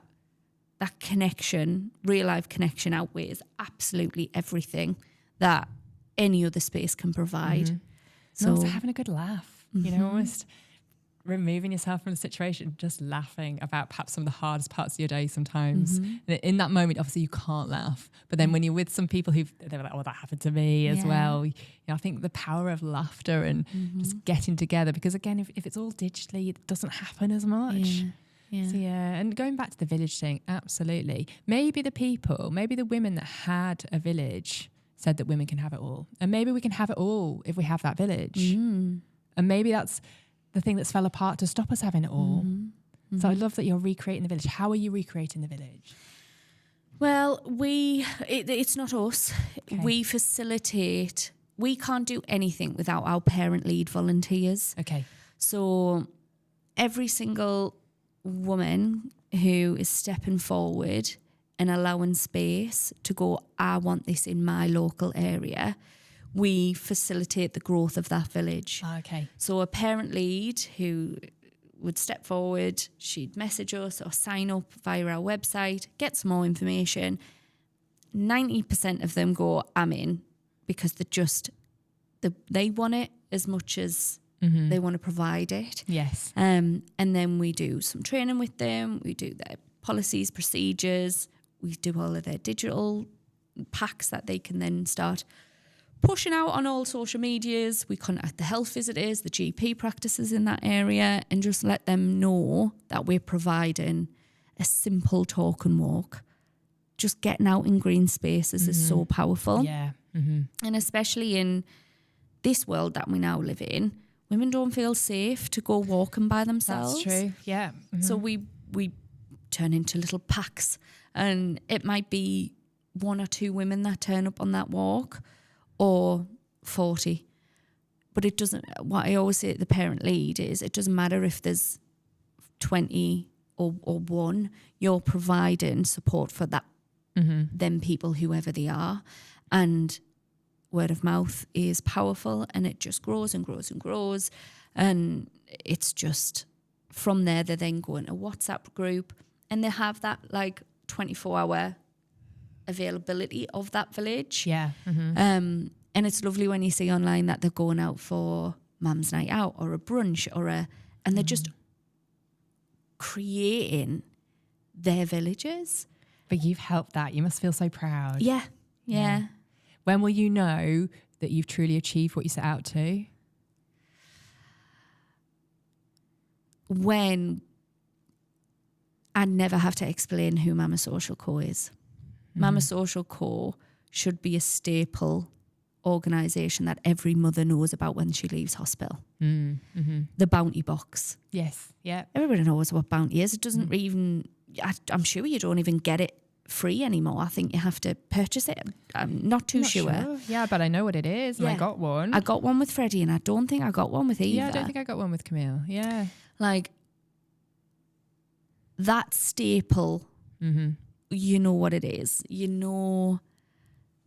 connection, real life connection outweighs absolutely everything that any other space can provide. So also having a good laugh, you know, almost removing yourself from the situation, just laughing about perhaps some of the hardest parts of your day sometimes. In that moment, obviously you can't laugh. But then when you're with some people they're like, oh, that happened to me as well. You know, I think the power of laughter and just getting together, because again, if it's all digitally, it doesn't happen as much. So and going back to the village thing, absolutely. Maybe the women that had a village said that women can have it all. And maybe we can have it all if we have that village. And maybe that's the thing that's fell apart to stop us having it all. So I love that you're recreating the village. How are you recreating the village? Well, it's not us. Okay. We facilitate. We can't do anything without our parent lead volunteers. Okay. So every single woman who is stepping forward and allowing space to go, I want this in my local area, we facilitate the growth of that village. Okay. So a parent lead who would step forward, she'd message us or sign up via our website, get some more information. 90% of them go, I'm in, because they want it as much as they want to provide it. Yes. And then we do some training with them. We do their policies, procedures. We do all of their digital packs that they can then start pushing out on all social medias. We contact the health visitors, the GP practices in that area, and just let them know that we're providing a simple talk and walk. Just getting out in green spaces is so powerful. Yeah. And especially in this world that we now live in, women don't feel safe to go walking by themselves. That's true. Yeah. So we turn into little packs, and it might be 1 or 2 women that turn up on that walk, or 40. But it doesn't, what I always say to the parent lead is, it doesn't matter if there's 20 or 1, you're providing support for that, them people, whoever they are. And word of mouth is powerful, and it just grows and grows and grows. And it's just, from there, they then go into a WhatsApp group, and they have that like 24-hour availability of that village. Yeah. And it's lovely when you see online that they're going out for mum's night out or a brunch and they're just creating their villages. But you've helped that. You must feel so proud. Yeah. When will you know that you've truly achieved what you set out to? When I never have to explain who Mama Social Co is. Mama Social Co should be a staple organisation that every mother knows about when she leaves hospital. The bounty box. Yes. Yeah. Everybody knows what bounty is. It doesn't even, I'm sure you don't even get it free anymore. I think you have to purchase it. I'm not too sure. Yeah, but I know what it is, and I got one. I got one with Freddie, and I don't think I got one with Eva. Yeah, I don't think I got one with Camille. Yeah. Like, that staple, you know what it is. You know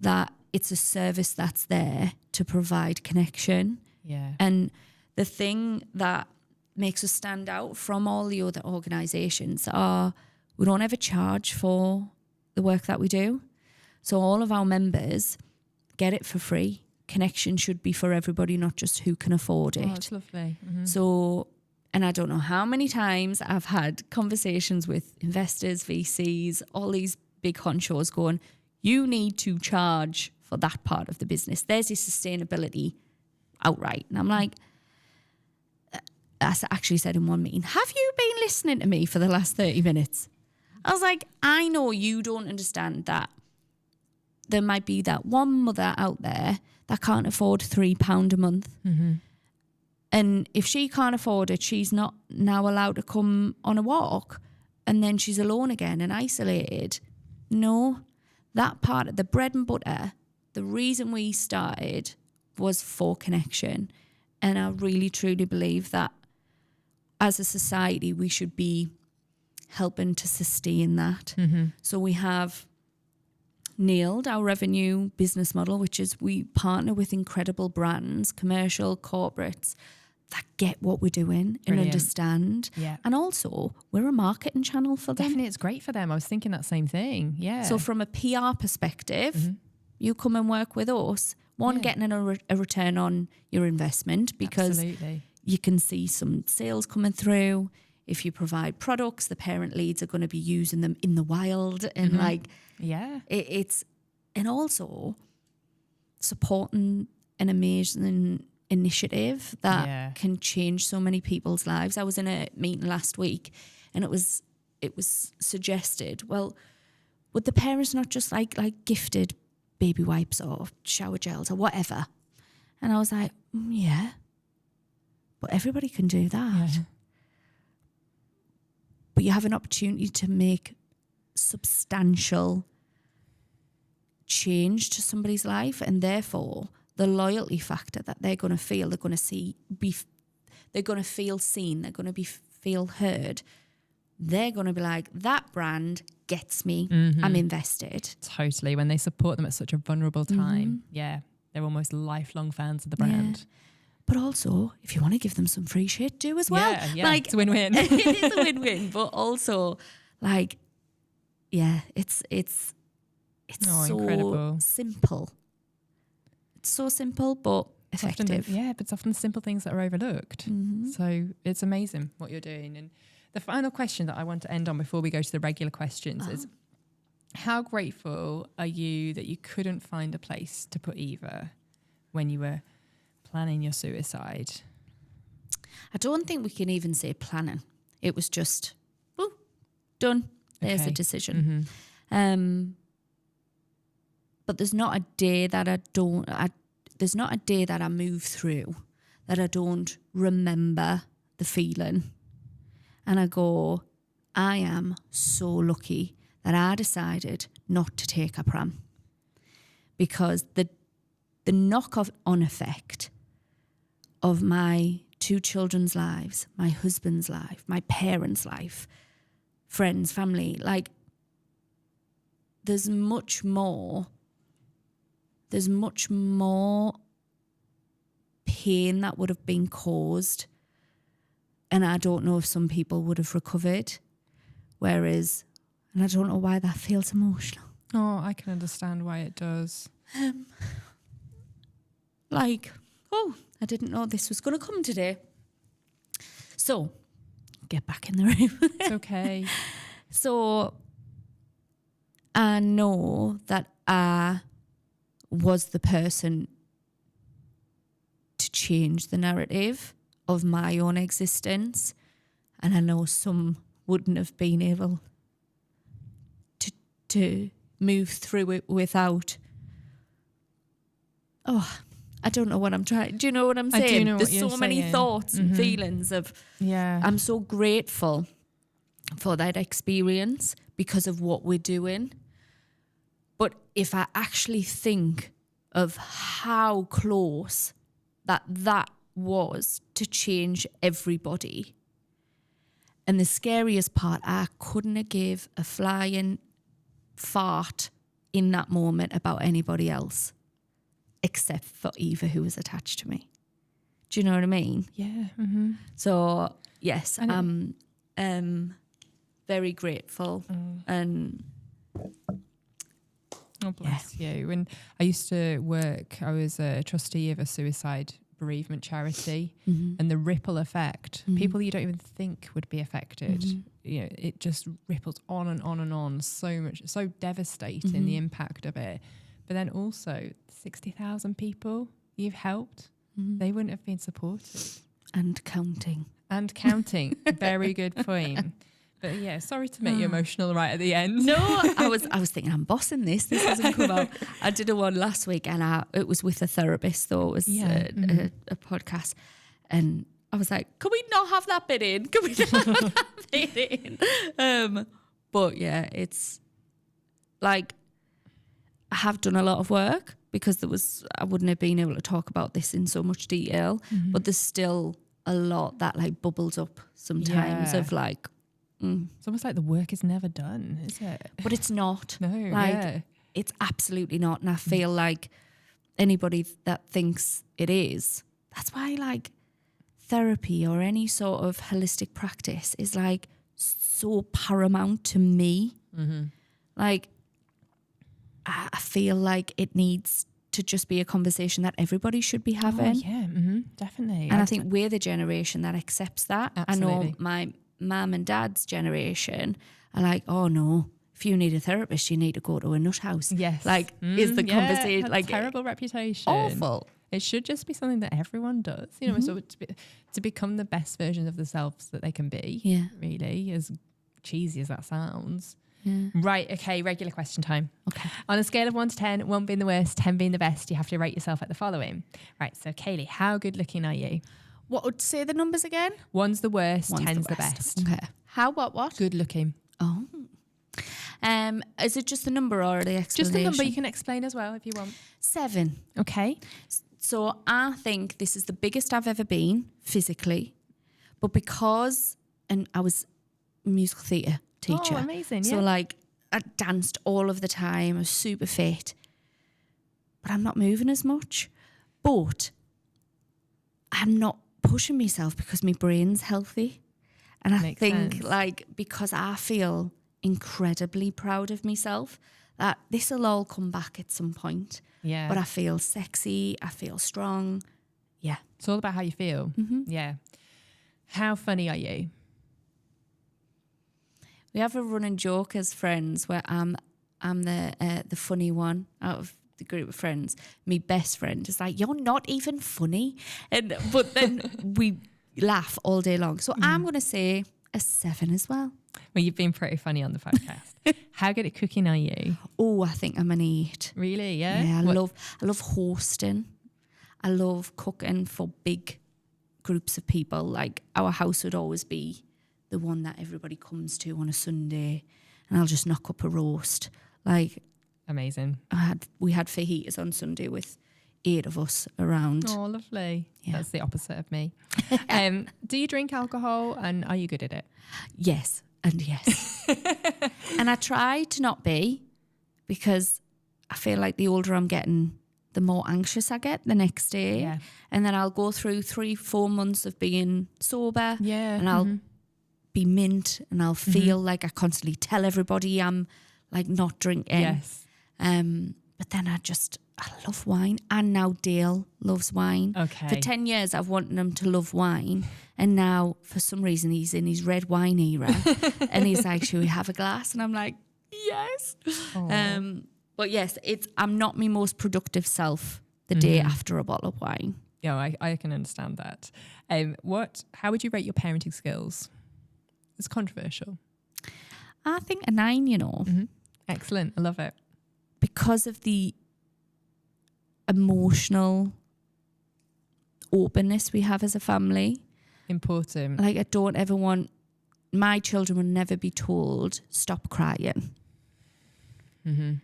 that it's a service that's there to provide connection. Yeah. And the thing that makes us stand out from all the other organisations are we don't ever charge for the work that we do. So all of our members get it for free. Connection should be for everybody, not just who can afford it. Oh, it's lovely. So, and I don't know how many times I've had conversations with investors, VCs, all these big honchos going, you need to charge for that part of the business. There's your sustainability outright. And I'm like, I actually said in one meeting, have you been listening to me for the last 30 minutes? I was like, I know you don't understand that there might be that one mother out there that can't afford £3 a month. And if she can't afford it, she's not now allowed to come on a walk, and then she's alone again and isolated. No, that part of the bread and butter, the reason we started was for connection. And I really, truly believe that as a society, we should be helping to sustain that. So we have nailed our revenue business model, which is we partner with incredible brands, commercial, corporates, that get what we're doing and understand. Yeah. And also, we're a marketing channel for them. Definitely, it's great for them. I was thinking that same thing. Yeah. So from a PR perspective, you come and work with us. Getting a return on your investment, because you can see some sales coming through. If you provide products, the parent leads are going to be using them in the wild, and it's and also supporting an amazing initiative that can change so many people's lives. I was in a meeting last week, and it was suggested, well, would the parents not just like gifted baby wipes or shower gels or whatever? And I was like, yeah, but everybody can do that. Yeah. But you have an opportunity to make substantial change to somebody's life, and therefore the loyalty factor that they're going to feel, they're going to they're going to feel seen, they're going to feel heard. They're going to be like, that brand gets me, I'm invested. Totally. When they support them at such a vulnerable time, they're almost lifelong fans of the brand. Yeah. But also, if you want to give them some free shit, do as well. Yeah, it's a win-win. It is a win-win, but also, it's so incredible. simple. It's so simple, but effective. But it's often the simple things that are overlooked. So it's amazing what you're doing. And the final question that I want to end on before we go to the regular questions is, how grateful are you that you couldn't find a place to put Eva when you were planning your suicide? I don't think we can even say planning. It was just, done. There's a decision. But there's not a day that there's not a day that I move through that I don't remember the feeling. And I go, I am so lucky that I decided not to take a pram, because the knock-on effect of my 2 children's lives, my husband's life, my parents' life, friends, family, like there's much more pain that would have been caused, and I don't know if some people would have recovered. Whereas, and I don't know why that feels emotional. Oh, I can understand why it does. Like, oh, I didn't know this was going to come today. So, get back in the room. It's okay. So, I know that I was the person to change the narrative of my own existence. And I know some wouldn't have been able to move through it without. Oh, I don't know what I'm trying. Do you know what I'm saying? I do know There's what you're so many saying. thoughts and feelings of. Yeah. I'm so grateful for that experience because of what we're doing. But if I actually think of how close that was to change everybody. And the scariest part, I couldn't have gave a flying fart in that moment about anybody else except for Eva, who was attached to me. Do you know what I mean? Yeah. So, yes, I'm very grateful. And Oh, bless you. And I used to work, I was a trustee of a suicide bereavement charity, and the ripple effect, people you don't even think would be affected, you know, it just ripples on and on and on, so much, so devastating, the impact of it. But then also 60,000 people you've helped, they wouldn't have been supported. And counting. Very good point. But yeah, sorry to make you emotional right at the end. No, I was thinking, I'm bossing this. This hasn't come out. I did a one last week, and it was with a therapist, though. It was a podcast. And I was like, can we not have that bit in? Can we not have that bit in? But yeah, it's like, I have done a lot of work because I wouldn't have been able to talk about this in so much detail. But there's still a lot that like bubbles up sometimes of like, it's almost like the work is never done, is it? But it's not. No, like it's absolutely not. And I feel like anybody that thinks it is, that's why like therapy or any sort of holistic practice is like so paramount to me. Like I feel like it needs to just be a conversation that everybody should be having. Oh, yeah, definitely. And I think we're the generation that accepts that. Absolutely. I know my mum and dad's generation are like, oh no, if you need a therapist, you need to go to a nut house. Yes. Like, is the conversation like terrible reputation? Awful. It should just be something that everyone does, you know, so to become the best version of themselves that they can be. Yeah. Really, as cheesy as that sounds. Yeah. Right, okay, regular question time. Okay. On a scale of 1 to 10, 1 being the worst, 10 being the best, you have to rate yourself at the following. Right, so Kayleigh, how good looking are you? What would say the numbers again? 1's the worst, 10's the best. Okay. How, what? Good looking. Oh. Is it just the number or the explanation? Just the number, you can explain as well if you want. 7. Okay. So I think this is the biggest I've ever been physically, but because, and I was a musical theatre teacher. Oh, amazing, So yeah. like I danced all of the time, I was super fit, but I'm not moving as much. But I'm not pushing myself because my brain's healthy. And I Makes think sense. like, because I feel incredibly proud of myself, that this will all come back at some point. Yeah. But I feel sexy, I feel strong. Yeah. It's all about how you feel. Yeah. How funny are you? We have a running joke as friends where I'm the funny one out of the group of friends. My best friend is like, you're not even funny. But then we laugh all day long. So I'm going to say a 7 as well. Well, you've been pretty funny on the podcast. How good at cooking are you? Oh, I think I'm an 8. Really? Yeah. Yeah, What- I love hosting. I love cooking for big groups of people. Like our house would always be the one that everybody comes to on a Sunday, and I'll just knock up a roast. Like, amazing. We had fajitas on Sunday with 8 of us around. Oh, lovely. Yeah. That's the opposite of me. Do you drink alcohol, and are you good at it? Yes, and yes. And I try to not be, because I feel like the older I'm getting, the more anxious I get the next day. Yeah. And then I'll go through 3-4 months of being sober. Yeah. And I'll be mint, and I'll feel like I constantly tell everybody I'm like not drinking. Yes. But then I love wine. And now Dale loves wine. Okay. For 10 years I've wanted him to love wine. And now for some reason he's in his red wine era. And he's like, should we have a glass? And I'm like, yes. But yes, I'm not my most productive self the day after a bottle of wine. Yeah, I can understand that. How would you rate your parenting skills? It's controversial. I think a 9, you know. Mm-hmm. Excellent. I love it. Because of the emotional openness we have as a family. Important. Like, I don't ever want, my children will never be told, stop crying. Mm-hmm.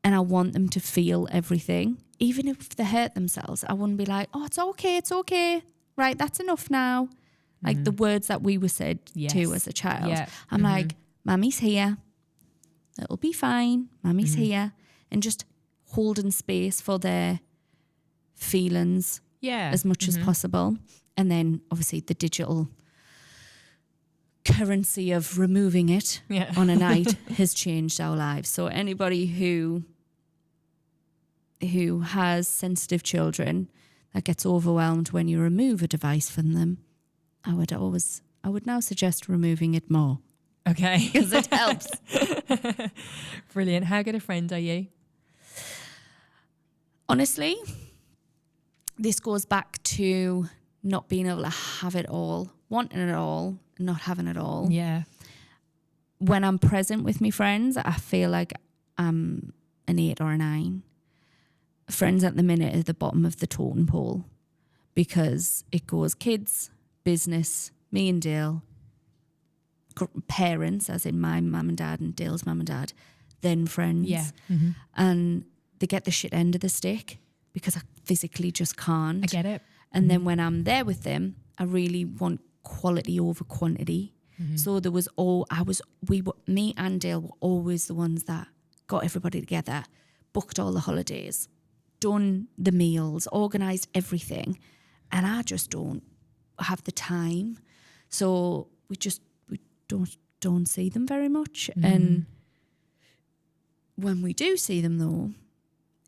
And I want them to feel everything. Even if they hurt themselves, I wouldn't be like, oh, it's okay. Right, that's enough now. Like the words that we were said to as a child. Yeah. I'm like, Mummy's here. It'll be fine. Mummy's here. And just holding space for their feelings as much as possible. And then obviously the digital currency of removing it on a night has changed our lives. So anybody who has sensitive children that gets overwhelmed when you remove a device from them, I would now suggest removing it more. Okay. Because it helps. Brilliant. How good a friend are you? Honestly, this goes back to not being able to have it all, wanting it all, not having it all. Yeah. When I'm present with my friends, I feel like I'm an 8 or a 9. Friends at the minute are the bottom of the totem pole, because it goes kids, business, me and Dale, parents, as in my mum and dad and Dale's mum and dad, then friends. Yeah. And they get the shit end of the stick because I physically just can't. I get it. And then when I'm there with them, I really want quality over quantity. So there was me and Dale were always the ones that got everybody together, booked all the holidays, done the meals, organised everything. And I just don't have the time. So we don't see them very much. And when we do see them though,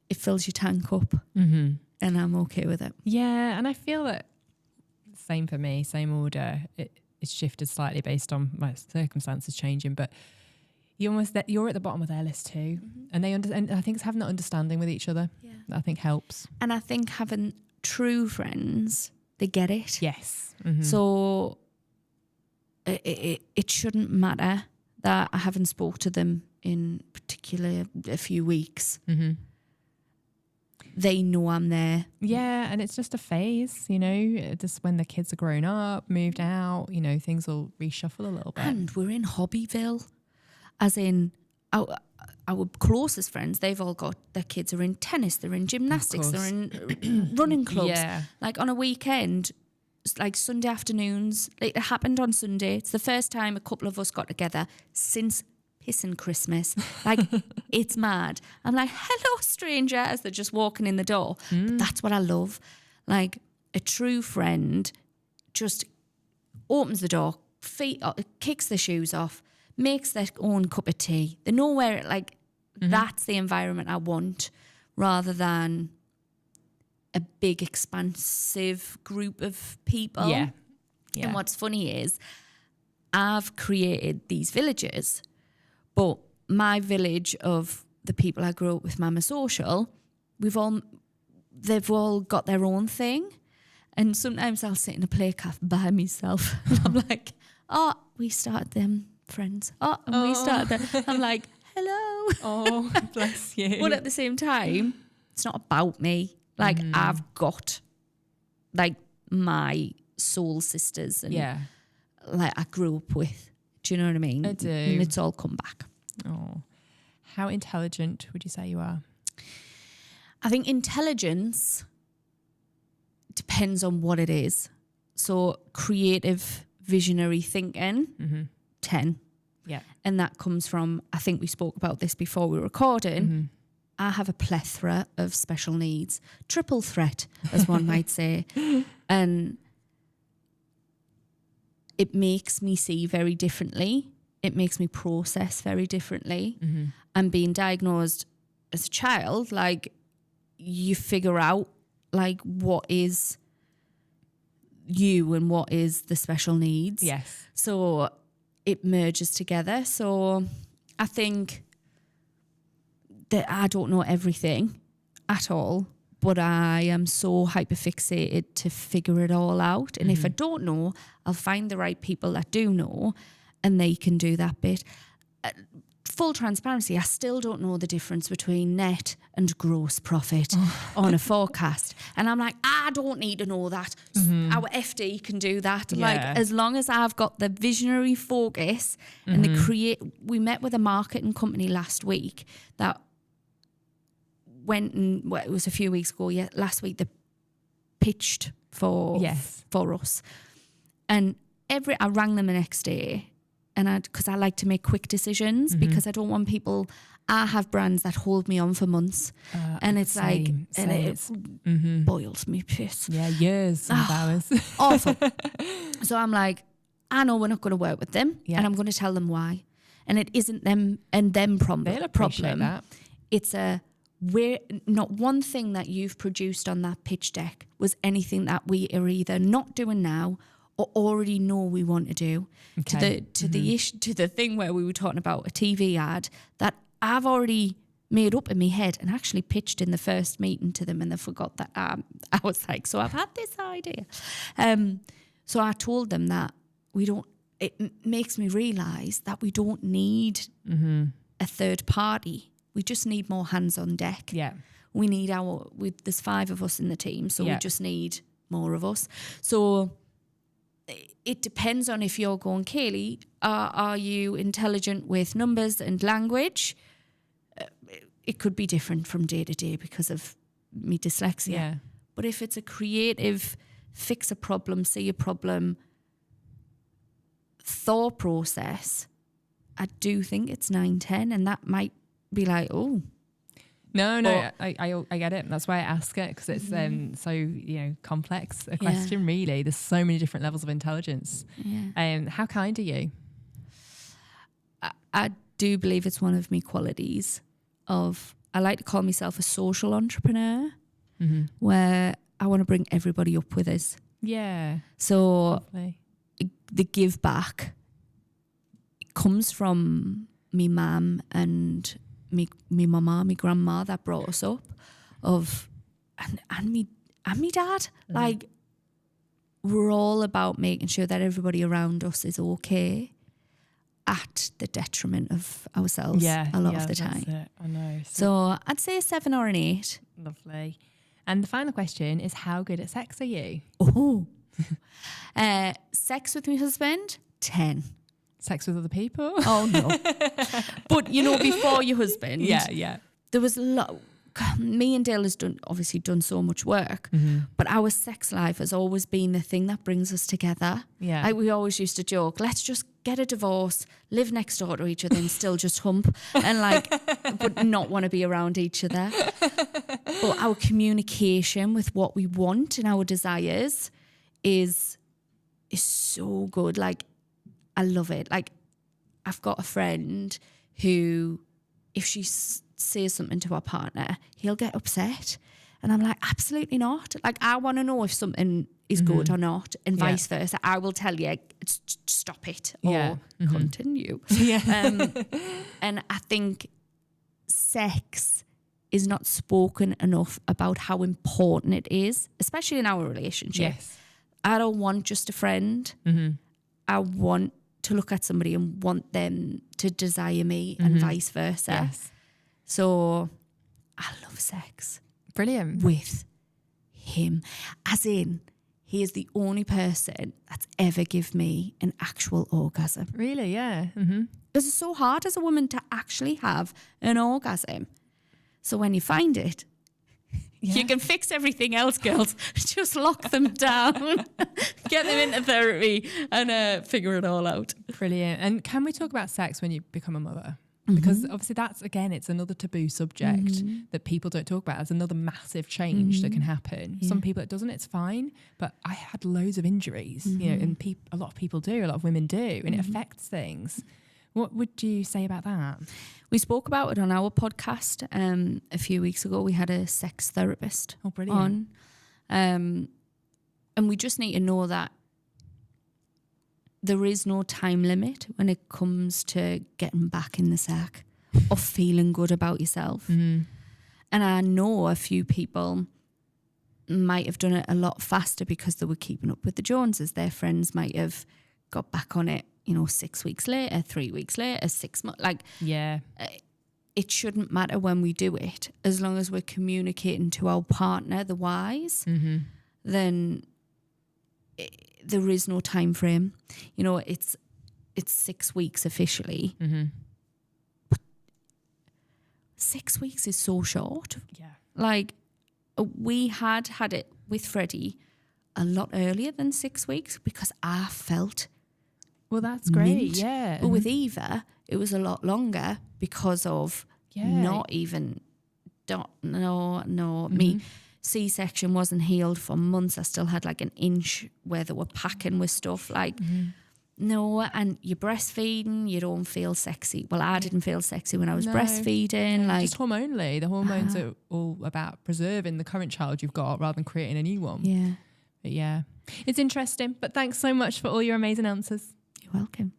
it fills your tank up. And I'm okay with it. Yeah, and I feel that same for me, same order. It's shifted slightly based on my circumstances changing, but you're at the bottom of their list too. And they and I think it's having that understanding with each other that I think helps. And I think having true friends, they get it. Yes. So it shouldn't matter that I haven't spoke to them in particular a few weeks. They know I'm there. Yeah, and it's just a phase, just when the kids are grown up, moved out, things will reshuffle a little bit. And we're in Hobbyville, as in our closest friends, they've all got, their kids are in tennis, they're in gymnastics, they're in running clubs. Yeah. Like on a weekend, like Sunday afternoons, like it happened on Sunday. It's the first time a couple of us got together since pissing Christmas. Like, it's mad. I'm like, hello, stranger, as they're just walking in the door. But that's what I love. Like, a true friend just opens the door, feet up, kicks the shoes off, makes their own cup of tea. They know where, that's the environment I want, rather than a big, expansive group of people. Yeah. And what's funny is I've created these villages, but my village of the people I grew up with, Mama Social, they've all got their own thing. And sometimes I'll sit in a play cafe by myself and I'm like, oh, we started them friends. We started them. I'm like, hello. Oh, bless you. But at the same time, it's not about me. Like, I've got, like, my soul sisters. And like I grew up with. Do you know what I mean? I do. And it's all come back. Oh, how intelligent would you say you are? I think intelligence depends on what it is. So creative, visionary thinking, 10. Yeah. And that comes from, I think we spoke about this before we were recording. I have a plethora of special needs, triple threat, as one might say. And it makes me see very differently. It makes me process very differently. And being diagnosed as a child, like, you figure out, like, what is you and what is the special needs. Yes. So it merges together. So I think that I don't know everything at all, but I am so hyperfixated to figure it all out. And if I don't know, I'll find the right people that do know, and they can do that bit. Full transparency, I still don't know the difference between net and gross profit on a forecast. And I'm like, I don't need to know that. Our FD can do that. Yeah. Like, as long as I've got the visionary focus and the we met with a marketing company last week that went and, well, it was a few weeks ago, last week, they pitched for us. And I rang them the next day, and because I like to make quick decisions, because I don't want people. I have brands that hold me on for months, and it's same. and it boils me piss. Yeah, years of hours. Awful. So I'm like, I know we're not going to work with them, and I'm going to tell them why. And it isn't them and them problem. They'll appreciate that. It's not one thing that you've produced on that pitch deck was anything that we are either not doing now or already know we want to do. Okay. To the thing where we were talking about a TV ad that I've already made up in my head and actually pitched in the first meeting to them, and they forgot that I was like, so I've had this idea. So I told them that it makes me realise that we don't need a third party. We just need more hands on deck. Yeah. We need there's 5 of us in the team, so we just need more of us. So it depends on if you're going, Kayleigh, are you intelligent with numbers and language? It could be different from day to day because of me dyslexia. Yeah. But if it's a creative, fix a problem, see a problem, thought process, I do think it's 9-10, and that might be like, oh. No, I get it. That's why I ask it, because it's so complex a question. Really, there's so many different levels of intelligence. Yeah. How kind are you? I do believe it's one of my qualities. I like to call myself a social entrepreneur, where I want to bring everybody up with us. Yeah. So the give back, it comes from me mum and me mama, my grandma that brought us up, and me dad. Like, we're all about making sure that everybody around us is okay, at the detriment of ourselves a lot of the time. That's it. I know. So I'd say a 7 or an 8. Lovely. And the final question is, how good at sex are you? Oh, sex with my husband, 10. Sex with other people? Oh no. But before your husband, there was a lot. Me and Dale has done so much work, but our sex life has always been the thing that brings us together. Yeah, like we always used to joke, let's just get a divorce, live next door to each other, and still just hump, and but not want to be around each other. But our communication with what we want and our desires is so good. Like, I love it. Like, I've got a friend who, if she says something to her partner, he'll get upset. And I'm like, absolutely not. Like, I want to know if something is good or not, and vice versa. I will tell you, stop it or continue. Yeah. And I think sex is not spoken enough about how important it is, especially in our relationship. Yes. I don't want just a friend. I want to look at somebody and want them to desire me, and vice versa. Yes. So I love sex. Brilliant. With him. As in, he is the only person that's ever given me an actual orgasm. Really? Yeah. Mm-hmm. Because it's so hard as a woman to actually have an orgasm. So when you find it, you can fix everything else, girls. Just lock them down, get them into therapy and figure it all out. Brilliant. And can we talk about sex when you become a mother? Because obviously that's, again, it's another taboo subject that people don't talk about. It's another massive change that can happen. Some people it doesn't, it's fine. But I had loads of injuries, you know, and a lot of people do, a lot of women do, and it affects things. What would you say about that? We spoke about it on our podcast a few weeks ago. We had a sex therapist on. And we just need to know that there is no time limit when it comes to getting back in the sack or feeling good about yourself. And I know a few people might have done it a lot faster because they were keeping up with the Joneses. Their friends might have got back on it, you know, 6 weeks later, 3 weeks later, 6 months. Like, it shouldn't matter when we do it, as long as we're communicating to our partner the whys, then there is no time frame. You know, it's 6 weeks officially. But 6 weeks is so short. Yeah. Like, we had it with Freddie a lot earlier than 6 weeks because I felt well, that's great. mint. Yeah. But with Eva, it was a lot longer because of not even me. C-section wasn't healed for months. I still had like an inch where they were packing with stuff. Like, and you're breastfeeding, you don't feel sexy. Well, I didn't feel sexy when I was breastfeeding. Like, just hormonally. The hormones are all about preserving the current child you've got rather than creating a new one. Yeah. But yeah, it's interesting. But thanks so much for all your amazing answers. You're welcome.